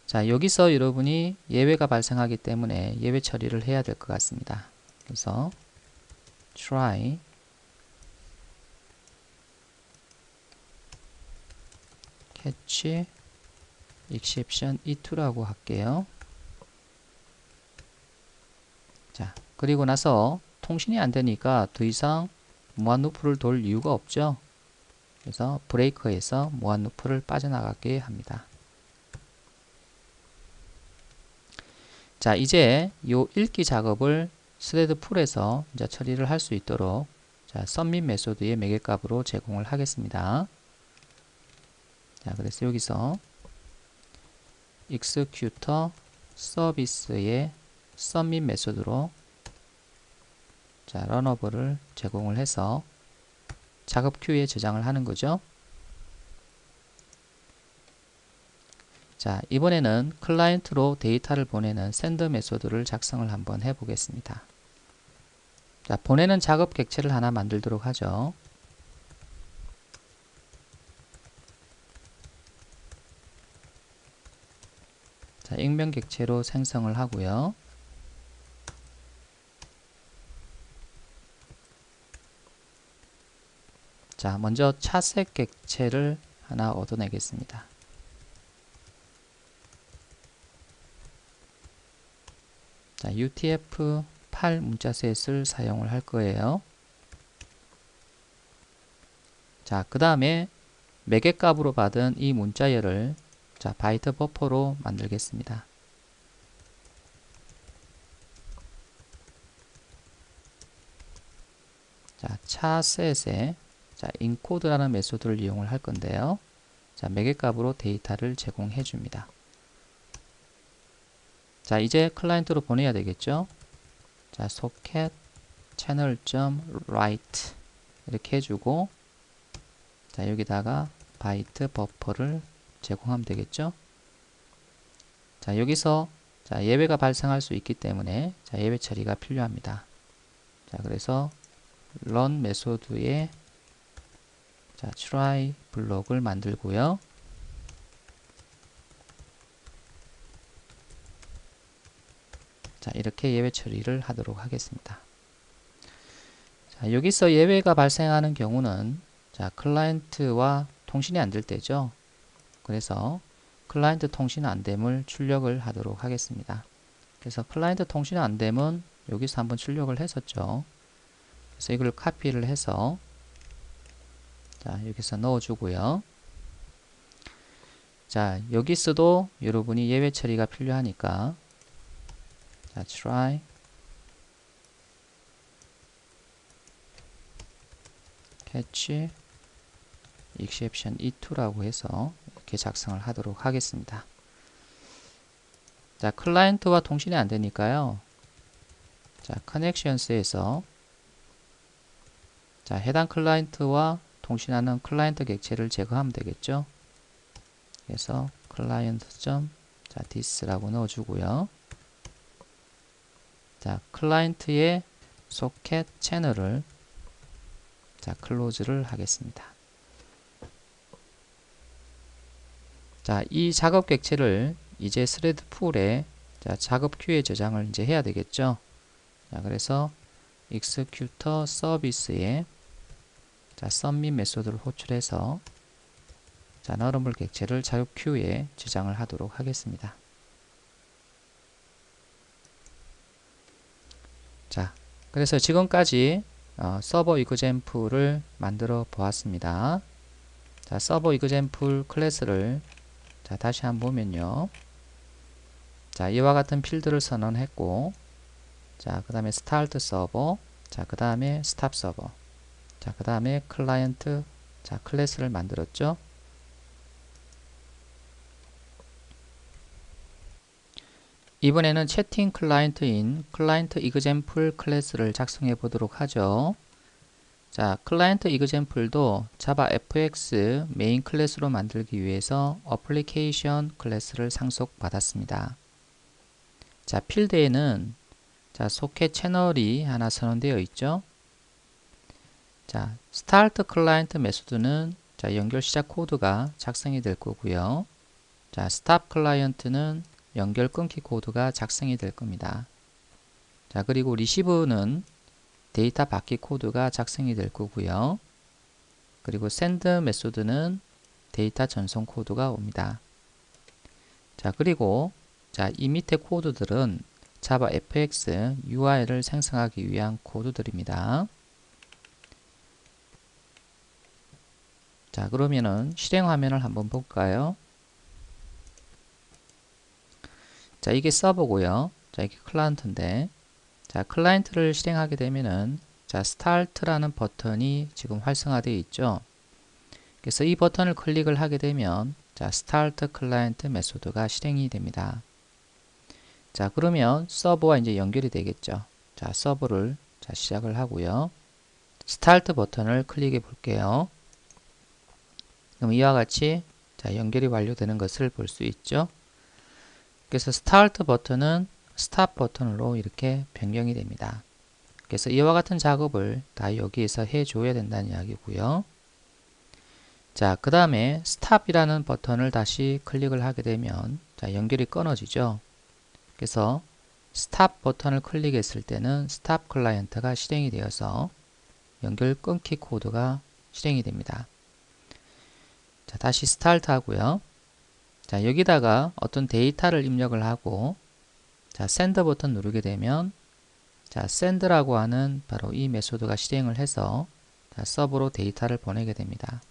자, 여기서 여러분이 예외가 발생하기 때문에 예외 처리를 해야 될 것 같습니다. 그래서 try catch exception e2라고 할게요. 자, 그리고 나서 통신이 안 되니까 더 이상 무한 루프를 돌 이유가 없죠. 그래서 브레이커에서 무한 루프를 빠져나가게 합니다. 자, 이제 요 읽기 작업을 스레드 풀에서 이제 처리를 할 수 있도록 자, submit 메소드의 매개값으로 제공을 하겠습니다. 자, 그래서 여기서 executor 서비스의 submit 메소드로 자, 런어블을 제공을 해서 작업 큐에 저장을 하는 거죠. 자, 이번에는 클라이언트로 데이터를 보내는 send 메소드를 작성을 한번 해보겠습니다. 자, 보내는 작업 객체를 하나 만들도록 하죠. 자, 익명 객체로 생성을 하고요. 자, 먼저 차색 객체를 하나 얻어내겠습니다. 자, UTF-8 문자셋을 사용을 할 거예요. 자, 그 다음에 매개값으로 받은 이 문자열을 자, 바이트 버퍼로 만들겠습니다. 자, 차셋에 자, encode라는 메소드를 이용을 할 건데요. 자, 매개값으로 데이터를 제공해 줍니다. 자, 이제 클라이언트로 보내야 되겠죠. 자, socket channel.write 이렇게 해주고 자, 여기다가 바이트 버퍼를 제공하면 되겠죠. 자, 여기서 자, 예외가 발생할 수 있기 때문에 자, 예외 처리가 필요합니다. 자, 그래서 run 메소드에 자, try 블록을 만들고요. 자, 이렇게 예외 처리를 하도록 하겠습니다. 자, 자, 여기서 예외가 발생하는 경우는 자, 클라이언트와 통신이 안 될 때죠. 그래서 클라이언트 통신 안됨을 출력을 하도록 하겠습니다. 그래서 클라이언트 통신 안됨은 여기서 한번 출력을 했었죠. 그래서 이걸 카피를 해서 자, 여기서 넣어주고요. 자, 여기서도 여러분이 예외 처리가 필요하니까 자, try catch exception e2라고 해서 이렇게 작성을 하도록 하겠습니다. 자, 클라이언트와 통신이 안 되니까요. 자, connections에서 자, 해당 클라이언트와 통신하는 클라이언트 객체를 제거하면 되겠죠. 그래서 client.this라고 넣어주고요. 자, 클라이언트의 소켓 채널을 자, 클로즈를 하겠습니다. 자, 이 작업 객체를 이제 스레드 풀에 자, 작업 큐에 저장을 이제 해야 되겠죠. 자, 그래서 executor 서비스에 자, submit 메소드를 호출해서 자, 너러블 객체를 작업 큐에 저장을 하도록 하겠습니다. 자, 그래서 지금까지 서버 example을 만들어 보았습니다. 자, 서버 example 클래스를 자, 다시 한번 보면요. 자, 이와 같은 필드를 선언했고, 자, 그 다음에 start 서버, 자, 그 다음에 stop 서버, 자, 그 다음에 클라이언트, 자, 클래스를 만들었죠. 이번에는 채팅 클라이언트인 클라이언트 example 클래스를 작성해 보도록 하죠. 자, 클라이언트 example도 자바 fx 메인 클래스로 만들기 위해서 application 클래스를 상속받았습니다. 자, 필드에는 자, 소켓 채널이 하나 선언되어 있죠. 자, start client 메소드는 자, 연결 시작 코드가 작성이 될 거고요. 자, stop client는 연결 끊기 코드가 작성이 될 겁니다. 자, 그리고 receive는 데이터 받기 코드가 작성이 될 거고요. 그리고 send 메소드는 데이터 전송 코드가 옵니다. 자, 그리고 자, 이 밑에 코드들은 자바 fx UI를 생성하기 위한 코드들입니다. 자, 그러면은 실행 화면을 한번 볼까요? 자, 이게 서버고요. 자, 이게 클라이언트인데, 자, 클라이언트를 실행하게 되면은 자, start라는 버튼이 지금 활성화되어 있죠. 그래서 이 버튼을 클릭을 하게 되면 자, start client 메소드가 실행이 됩니다. 자, 그러면 서버와 이제 연결이 되겠죠. 자, 서버를 자, 시작을 하고요. start 버튼을 클릭해 볼게요. 그럼 이와 같이 자, 연결이 완료되는 것을 볼 수 있죠. 그래서 스타트 버튼은 스탑 버튼으로 이렇게 변경이 됩니다. 그래서 이와 같은 작업을 다 여기에서 해줘야 된다는 이야기고요. 자, 그 다음에 스탑이라는 버튼을 다시 클릭을 하게 되면 자, 연결이 끊어지죠. 그래서 스탑 버튼을 클릭했을 때는 스탑 클라이언트가 실행이 되어서 연결 끊기 코드가 실행이 됩니다. 자, 다시 스타트 하고요. 자, 여기다가 어떤 데이터를 입력을 하고 자, send 버튼 누르게 되면 자, send라고 하는 바로 이 메소드가 실행을 해서 자, 서버로 데이터를 보내게 됩니다.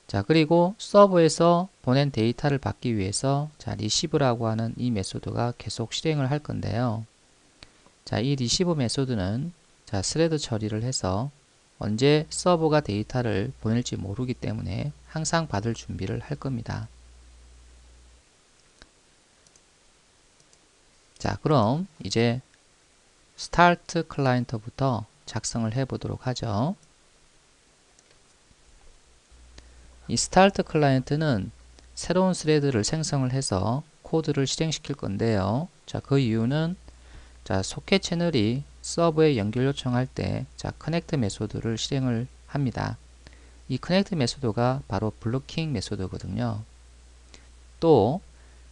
자, 그리고 서버에서 보낸 데이터를 받기 위해서 자, receive라고 하는 이 메소드가 계속 실행을 할 건데요. 자, 이 receive 메소드는 자, 스레드 처리를 해서 언제 서버가 데이터를 보낼지 모르기 때문에 항상 받을 준비를 할 겁니다. 자, 그럼 이제 start 클라이언트부터 작성을 해 보도록 하죠. 이 start 클라이언트는 새로운 스레드를 생성을 해서 코드를 실행시킬 건데요. 자, 그 이유는 자, 소켓 채널이 서버에 연결 요청할 때 자, connect 메소드를 실행을 합니다. 이 connect 메소드가 바로 블로킹 메소드거든요. 또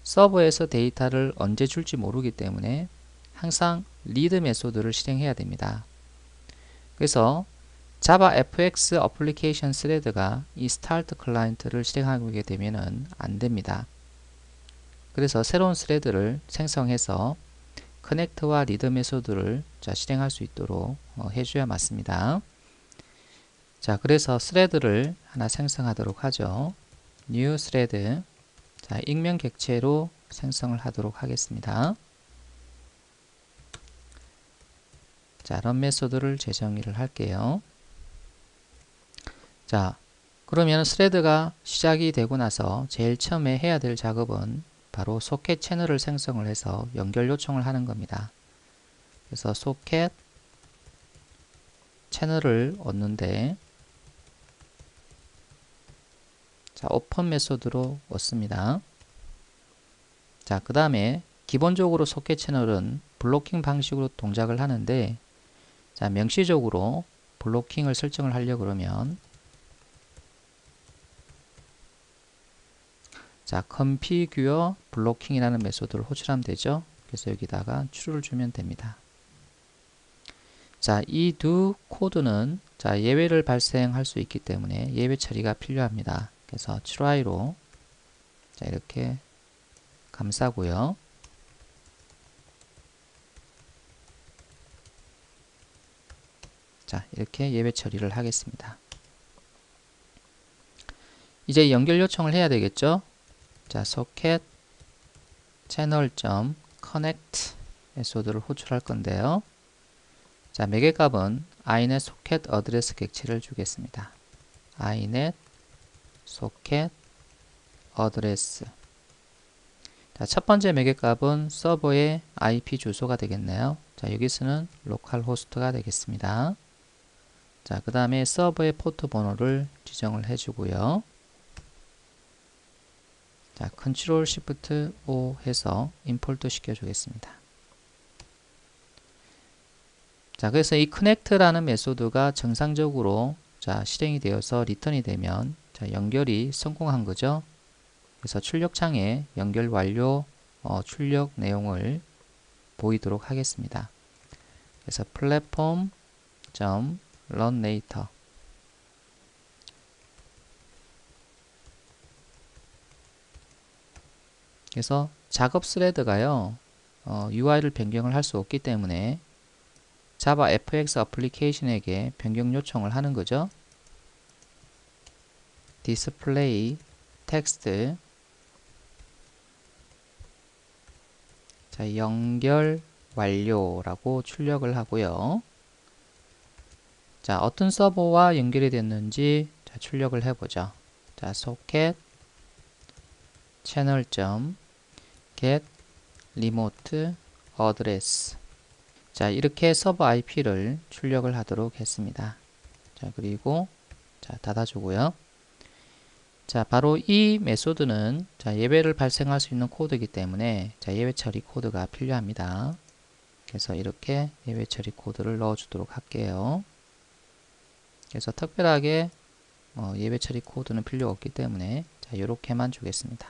서버에서 데이터를 언제 줄지 모르기 때문에 항상 read 메소드를 실행해야 됩니다. 그래서 자바 fx 어플리케이션 스레드가 이 스타트 클라이언트를 실행하게 되면은 안 됩니다. 그래서 새로운 스레드를 생성해서 커넥트와 리드 메소드를 실행할 수 있도록 해줘야 맞습니다. 자, 그래서 스레드를 하나 생성하도록 하죠. new thread. 자, 익명 객체로 생성을 하도록 하겠습니다. 자, run 메소드를 재정의를 할게요. 자, 그러면 스레드가 시작이 되고 나서 제일 처음에 해야 될 작업은 바로 소켓 채널을 생성을 해서 연결 요청을 하는 겁니다. 그래서 소켓 채널을 얻는데, 자, 오픈 메소드로 얻습니다. 자, 그 다음에 기본적으로 소켓 채널은 블로킹 방식으로 동작을 하는데, 자, 명시적으로 블로킹을 설정을 하려고 그러면, 자, configure blocking이라는 메소드를 호출하면 되죠. 그래서 여기다가 true를 주면 됩니다. 자, 이 두 코드는 자, 예외를 발생할 수 있기 때문에 예외 처리가 필요합니다. 그래서 try로 자, 이렇게 감싸고요. 자, 이렇게 예외 처리를 하겠습니다. 이제 연결 요청을 해야 되겠죠. 자, socket channel.connect 메소드를 호출할 건데요. 자, 매개 값은 inet socket address 객체를 주겠습니다. inet socket address. 자, 첫 번째 매개 값은 서버의 IP 주소가 되겠네요. 자, 여기서는 로컬 호스트가 되겠습니다. 자, 그 다음에 서버의 포트 번호를 지정을 해주고요. 자, 컨트롤 시프트 O 해서 임포트 시켜주겠습니다. 자, 그래서 이 connect라는 메소드가 정상적으로 자, 실행이 되어서 리턴이 되면 자, 연결이 성공한 거죠. 그래서 출력창에 연결 완료 출력 내용을 보이도록 하겠습니다. 그래서 platform.run later. 그래서 작업 스레드가요, UI를 변경을 할 수 없기 때문에 자바 fx 어플리케이션에게 변경 요청을 하는 거죠. display text. 자, 연결 완료라고 출력을 하고요. 자, 어떤 서버와 연결이 됐는지 자, 출력을 해보죠. 자, socket channel.get remote address. 자, 이렇게 서버 IP를 출력을 하도록 했습니다. 자, 그리고 자, 닫아주고요. 자, 바로 이 메소드는 자, 예외를 발생할 수 있는 코드이기 때문에 자, 예외 처리 코드가 필요합니다. 그래서 이렇게 예외 처리 코드를 넣어주도록 할게요. 그래서 특별하게 예외 처리 코드는 필요가 없기 때문에 자, 이렇게만 주겠습니다.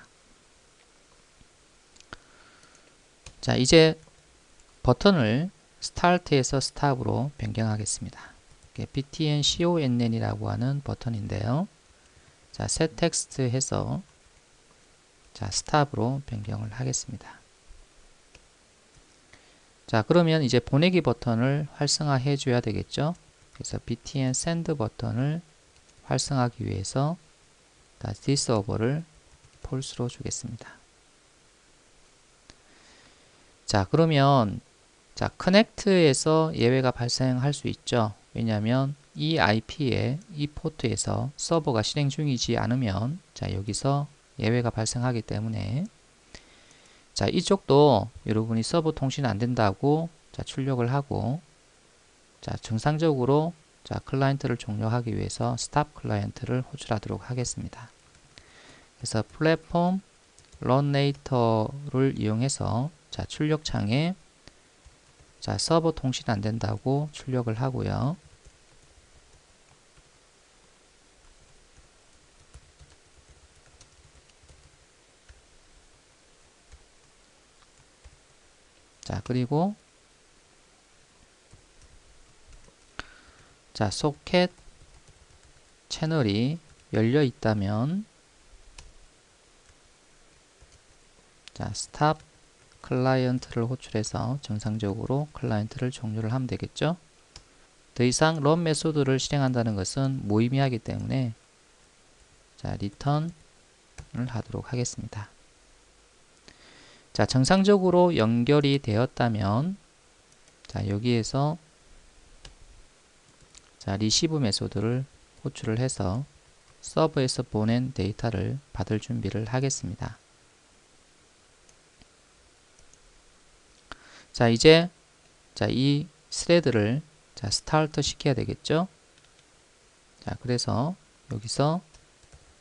자, 이제 버튼을 스타트에서 스탑으로 변경하겠습니다. btnConn이라고 하는 버튼인데요. 자, set text 해서 자, 스탑으로 변경을 하겠습니다. 자, 그러면 이제 보내기 버튼을 활성화해 줘야 되겠죠. 그래서 btn send 버튼을 활성화하기 위해서 this over를 false로 주겠습니다. 자, 그러면 자, connect에서 예외가 발생할 수 있죠. 왜냐하면 이 IP에 이 포트에서 서버가 실행 중이지 않으면 자, 여기서 예외가 발생하기 때문에 자, 이쪽도 여러분이 서버 통신 안 된다고 자, 출력을 하고 자, 정상적으로 자, 클라이언트를 종료하기 위해서 stop 클라이언트를 호출하도록 하겠습니다. 그래서 platform run later를 이용해서 자, 출력창에 자, 서버 통신 안 된다고 출력을 하고요. 자, 그리고 자, 소켓 채널이 열려 있다면 자, 스탑 클라이언트를 호출해서 정상적으로 클라이언트를 종료를 하면 되겠죠. 더 이상 run 메소드를 실행한다는 것은 무의미하기 때문에 자, return을 하도록 하겠습니다. 자, 정상적으로 연결이 되었다면 자, 여기에서 자, receive 메소드를 호출을 해서 서버에서 보낸 데이터를 받을 준비를 하겠습니다. 자, 이제 자, 이 스레드를 자, 스타트 시켜야 되겠죠. 자, 그래서 여기서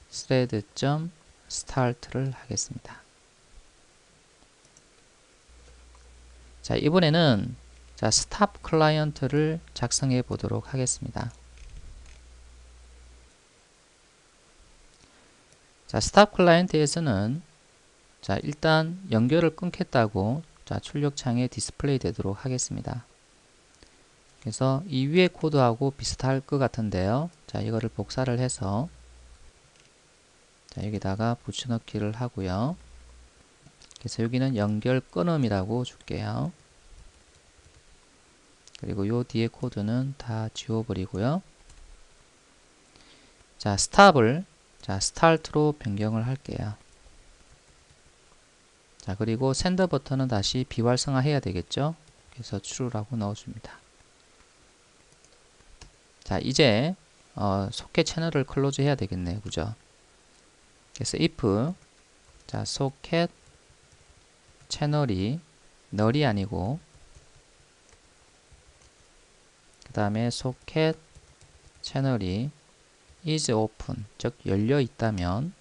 thread.start를 하겠습니다. 자, 이번에는 자, 스탑 클라이언트를 작성해 보도록 하겠습니다. 자, 스탑 클라이언트에서는 자, 일단 연결을 끊겠다고 자, 출력창에 디스플레이 되도록 하겠습니다. 그래서 이 위에 코드하고 비슷할 것 같은데요. 자, 이거를 복사를 해서 자, 여기다가 붙여넣기를 하고요. 그래서 여기는 연결 끊음이라고 줄게요. 그리고 요 뒤에 코드는 다 지워버리고요. 자, 스탑을 자, 스타트로 변경을 할게요. 자, 그리고 샌더 버튼은 다시 비활성화 해야 되겠죠. 그래서 true라고 넣어줍니다. 자, 이제 소켓 채널을 클로즈 해야 되겠네요. 그죠? 그래서 if 자, 소켓 채널이 null이 아니고 그 다음에 소켓 채널이 is open 즉 열려 있다면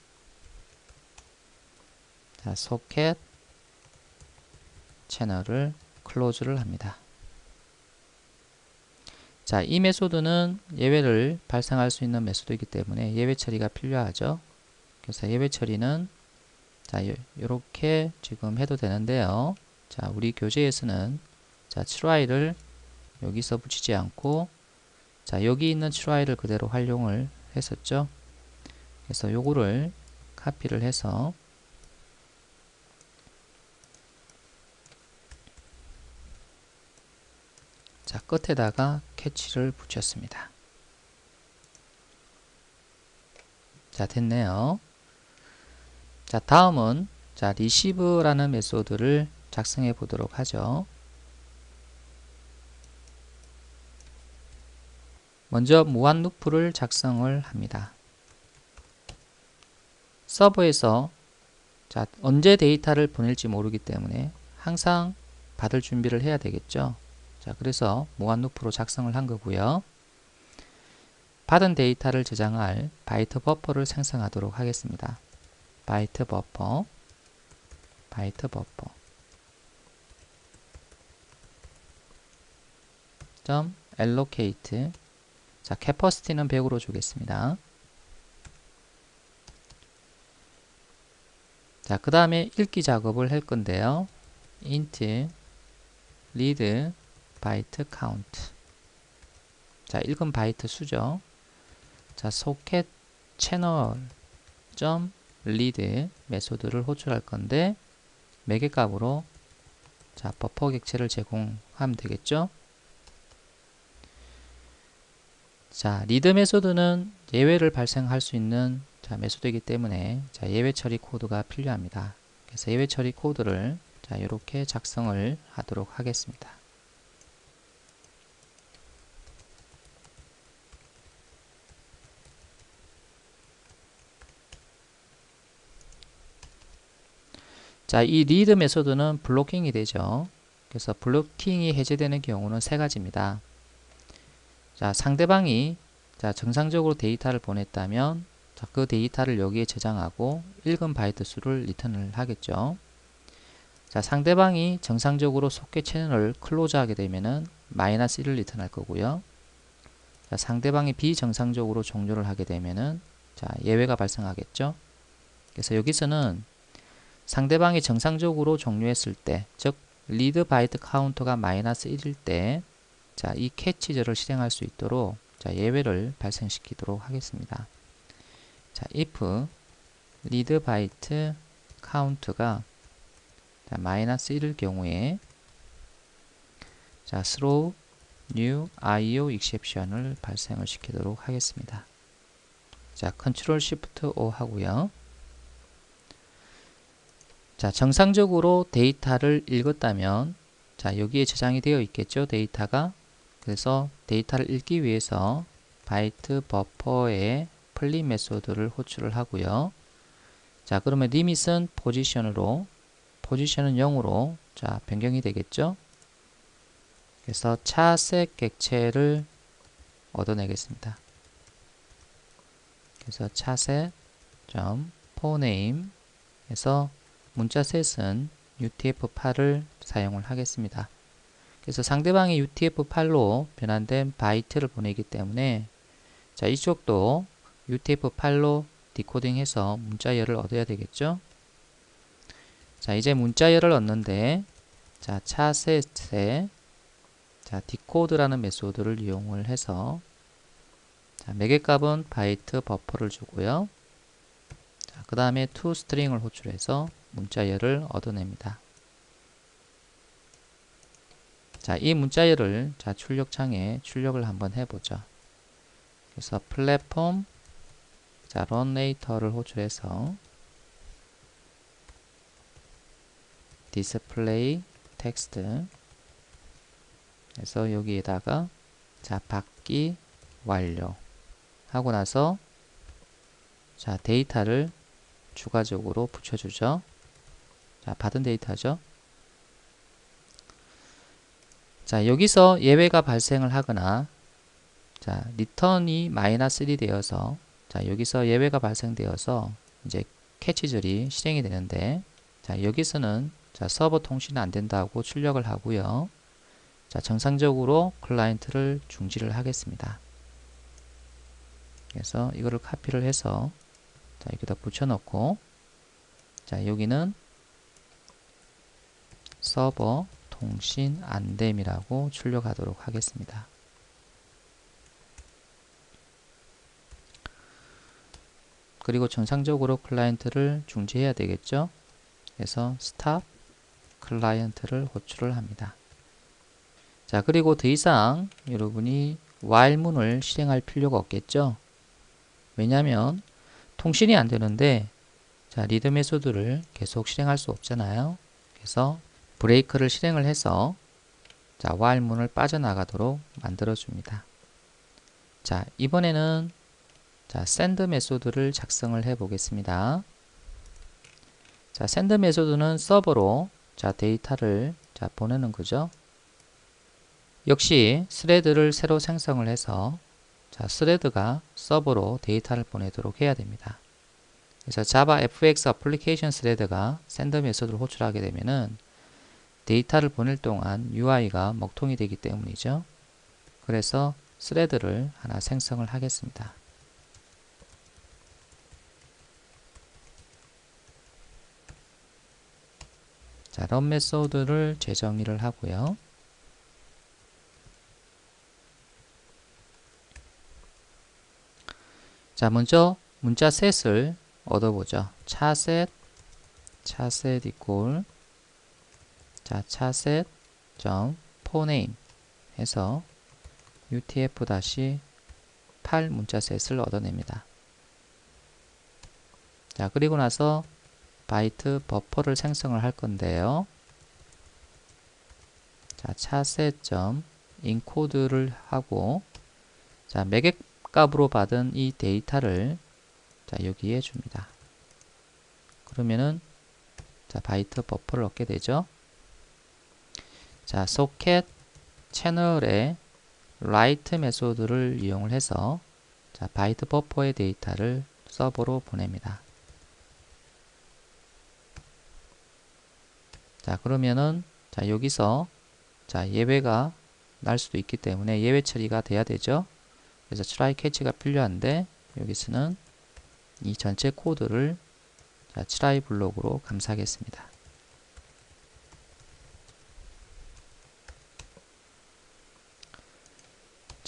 자, 소켓 채널을 클로즈를 합니다. 자, 이 메소드는 예외를 발생할 수 있는 메소드이기 때문에 예외 처리가 필요하죠. 그래서 예외 처리는 자, 이렇게 지금 해도 되는데요. 자, 우리 교재에서는 자, try를 여기서 붙이지 않고 자, 여기 있는 try를 그대로 활용을 했었죠. 그래서 요거를 카피를 해서 자, 끝에다가 캐치를 붙였습니다. 자, 됐네요. 자, 다음은 자, receive라는 메소드를 작성해 보도록 하죠. 먼저 무한 루프를 작성을 합니다. 서버에서 자, 언제 데이터를 보낼지 모르기 때문에 항상 받을 준비를 해야 되겠죠. 자, 그래서 무한 루프로 작성을 한 거고요. 받은 데이터를 저장할 바이트 버퍼를 생성하도록 하겠습니다. 바이트 버퍼 allocate 자, 캐퍼시티는 100으로 주겠습니다. 자, 그 다음에 읽기 작업을 할 건데요. int read byte count 자, 읽은 바이트 수죠. 자, 소켓 채널 read 메소드를 호출할 건데 매개 값으로 자, 버퍼 객체를 제공하면 되겠죠. 자, read 메소드는 예외를 발생할 수 있는 자, 메소드이기 때문에 자, 예외 처리 코드가 필요합니다. 그래서 예외 처리 코드를 자, 이렇게 작성을 하도록 하겠습니다. 자, 이 read 메소드는 블로킹이 되죠. 그래서 블로킹이 해제되는 경우는 세 가지입니다. 자, 상대방이 자, 정상적으로 데이터를 보냈다면 자, 그 데이터를 여기에 저장하고 읽은 바이트 수를 리턴을 하겠죠. 자, 상대방이 정상적으로 소켓 채널을 클로즈하게 되면은 -1을 리턴할 거고요. 자, 상대방이 비정상적으로 종료를 하게 되면은 자, 예외가 발생하겠죠. 그래서 여기서는 상대방이 정상적으로 종료했을 때, 즉 read byte 카운터가 -1일 때 자, 이 캐치절을 실행할 수 있도록 자, 예외를 발생시키도록 하겠습니다. 자, if read byte count가 마이너스 1일 경우에 자, throw new IO exception을 발생을 시키도록 하겠습니다. 자, 컨트롤 시프트 O 하고요. 자, 정상적으로 데이터를 읽었다면 자, 여기에 저장이 되어 있겠죠, 데이터가. 그래서 데이터를 읽기 위해서 바이트 버퍼에 플립 메소드를 호출을 하고요. 자, 그러면 리밋은 포지션으로, 포지션은 0으로 자, 변경이 되겠죠. 그래서 차색 객체를 얻어내겠습니다. 그래서 차색 .포네임 에서 문자 셋은 UTF-8을 사용을 하겠습니다. 그래서 상대방이 UTF-8로 변환된 바이트를 보내기 때문에 자, 이쪽도 UTF-8로 디코딩해서 문자열을 얻어야 되겠죠. 자, 이제 문자열을 얻는데 자, 차셋에 자, 디코드라는 메소드를 이용을 해서 자, 매개값은 바이트 버퍼를 주고요. 자, 그 다음에 toString을 호출해서 문자열을 얻어냅니다. 자, 이 문자열을 자, 출력창에 출력을 한번 해보죠. 그래서 플랫폼 자, run later를 호출해서 display text 그래서 여기에다가 자, 받기 완료 하고 나서 자, 데이터를 추가적으로 붙여주죠. 자, 받은 데이터죠. 자, 여기서 예외가 발생을 하거나 자, 리턴이 마이너스 1이 되어서 자, 여기서 예외가 발생되어서 이제 캐치절이 실행이 되는데 자, 여기서는 자, 서버 통신이 안 된다고 출력을 하고요. 자, 정상적으로 클라이언트를 중지를 하겠습니다. 그래서 이거를 카피를 해서 자, 여기다 붙여놓고 자, 여기는 서버 통신 안됨이라고 출력하도록 하겠습니다. 그리고 정상적으로 클라이언트를 중지해야 되겠죠. 그래서 stop 클라이언트를 호출을 합니다. 자, 그리고 더 이상 여러분이 while 문을 실행할 필요가 없겠죠. 왜냐하면 통신이 안 되는데 자, 리드 메소드를 계속 실행할 수 없잖아요. 그래서 브레이크를 실행을 해서 자, while 문을 빠져나가도록 만들어 줍니다. 자, 이번에는 자, send 메소드를 작성을 해 보겠습니다. 자, send 메소드는 서버로 자, 데이터를 자, 보내는 거죠. 역시 스레드를 새로 생성을 해서 자, 스레드가 서버로 데이터를 보내도록 해야 됩니다. 그래서 자바 fx application 스레드가 send 메소드를 호출하게 되면은 데이터를 보낼 동안 UI가 먹통이 되기 때문이죠. 그래서 스레드를 하나 생성을 하겠습니다. 자, run 메소드를 재정의를 하고요. 자, 먼저 문자 셋을 얻어보죠. 차셋 이퀄 자, 차셋 .포네임 해서 UTF-8 문자 셋을 얻어냅니다. 자, 그리고 나서 바이트 버퍼를 생성을 할 건데요. 자, 차셋 인코드를 하고 자, 매개값으로 받은 이 데이터를 자, 여기에 줍니다. 그러면은 자, 바이트 버퍼를 얻게 되죠. 자, 소켓 채널의 write 메소드를 이용을 해서 자, 바이트 버퍼의 데이터를 서버로 보냅니다. 자, 그러면은 자, 여기서 자, 예외가 날 수도 있기 때문에 예외 처리가 돼야 되죠. 그래서 try catch가 필요한데 여기서는 이 전체 코드를 자, try 블록으로 감싸겠습니다.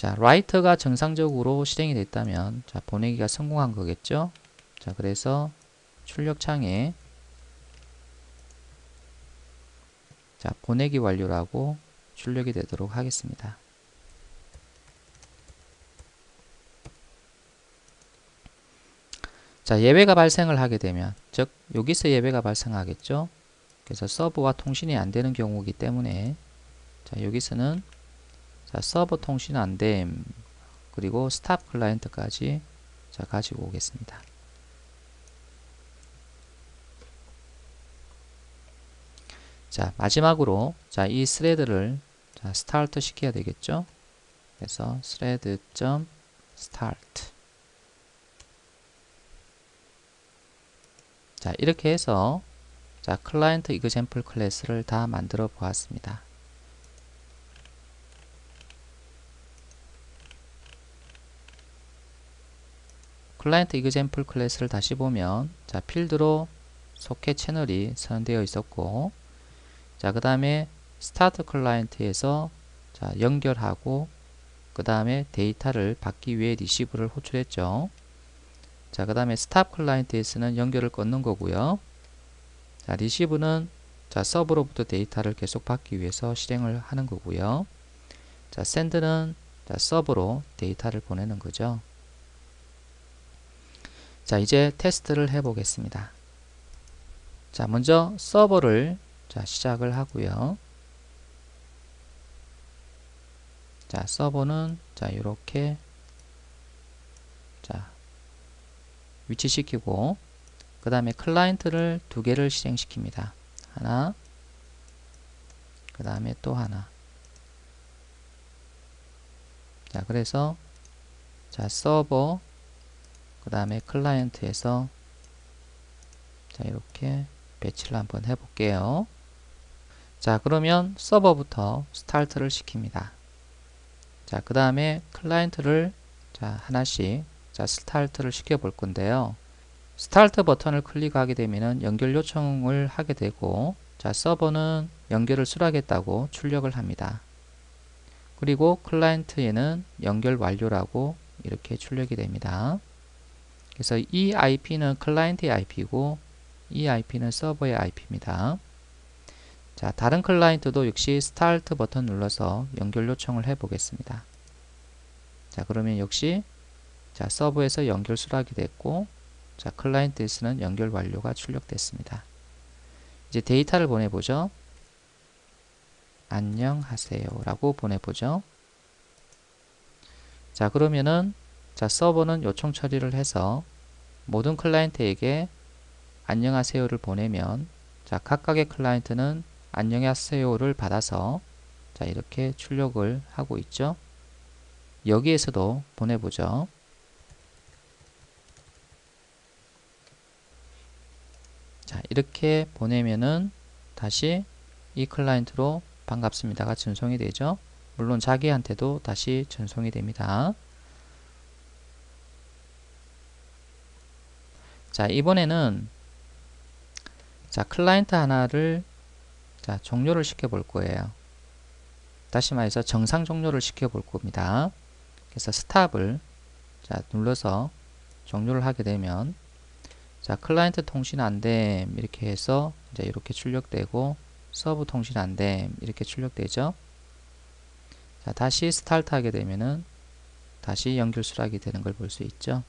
자, write가 정상적으로 실행이 됐다면 자, 보내기가 성공한 거겠죠. 자, 그래서 출력창에 자, 보내기 완료라고 출력이 되도록 하겠습니다. 자, 예외가 발생을 하게 되면, 즉 여기서 예외가 발생하겠죠. 그래서 서버와 통신이 안 되는 경우이기 때문에 자, 여기서는 자, 서버 통신 안 됨, 그리고 스탑 클라이언트까지 자, 가지고 오겠습니다. 자, 마지막으로 자, 이 스레드를 자, 스타트 시켜야 되겠죠. 그래서 thread.start 자, 이렇게 해서 자, 클라이언트 example 클래스를 다 만들어 보았습니다. 클라이언트 example 클래스를 다시 보면 자, 필드로 소켓 채널이 선언되어 있었고, 자, 그 다음에 스타트 클라이언트에서 자, 연결하고 그 다음에 데이터를 받기 위해 리시브를 호출했죠. 자, 그 다음에 스탑 클라이언트에서는 연결을 끊는 거고요. 자, 리시브는 자, 서버로부터 데이터를 계속 받기 위해서 실행을 하는 거고요. 자, 샌드는 자, 서버로 데이터를 보내는 거죠. 자, 이제 테스트를 해 보겠습니다. 자, 먼저 서버를 자, 시작을 하고요. 자, 서버는 자, 이렇게 자, 위치시키고 그 다음에 클라이언트를 두 개를 실행시킵니다. 하나, 그 다음에 또 하나. 자, 그래서 자, 서버 그 다음에 클라이언트에서 자, 이렇게 배치를 한번 해 볼게요. 자, 그러면 서버부터 스타트를 시킵니다. 자, 그 다음에 클라이언트를 자, 하나씩 자, 스타트를 시켜 볼 건데요. 스타트 버튼을 클릭하게 되면은 연결 요청을 하게 되고, 자, 서버는 연결을 수락했다고 출력을 합니다. 그리고 클라이언트에는 연결 완료라고 이렇게 출력이 됩니다. 그래서 이 IP는 클라이언트의 IP고 이 IP는 서버의 IP입니다. 자, 다른 클라이언트도 역시 스타트 버튼 눌러서 연결 요청을 해 보겠습니다. 자, 그러면 역시 자, 서버에서 연결 수락이 됐고, 자, 클라이언트에서는 연결 완료가 출력됐습니다. 이제 데이터를 보내보죠. 안녕하세요 라고 보내보죠. 자, 그러면은 자, 서버는 요청 처리를 해서 모든 클라이언트에게 안녕하세요를 보내면 자, 각각의 클라이언트는 안녕하세요를 받아서 자, 이렇게 출력을 하고 있죠. 여기에서도 보내보죠. 자, 이렇게 보내면은 다시 이 클라이언트로 반갑습니다가 전송이 되죠. 물론 자기한테도 다시 전송이 됩니다. 자, 이번에는 자, 클라이언트 하나를 자, 종료를 시켜 볼 거예요. 다시 말해서 정상 종료를 시켜 볼 겁니다. 그래서 스탑을 자, 눌러서 종료를 하게 되면 자, 클라이언트 통신 안됨 이렇게 해서 이제 이렇게 출력되고, 서버 통신 안됨 이렇게 출력되죠. 자, 다시 스타트 하게 되면은 다시 연결 수락이 되는 걸 볼 수 있죠.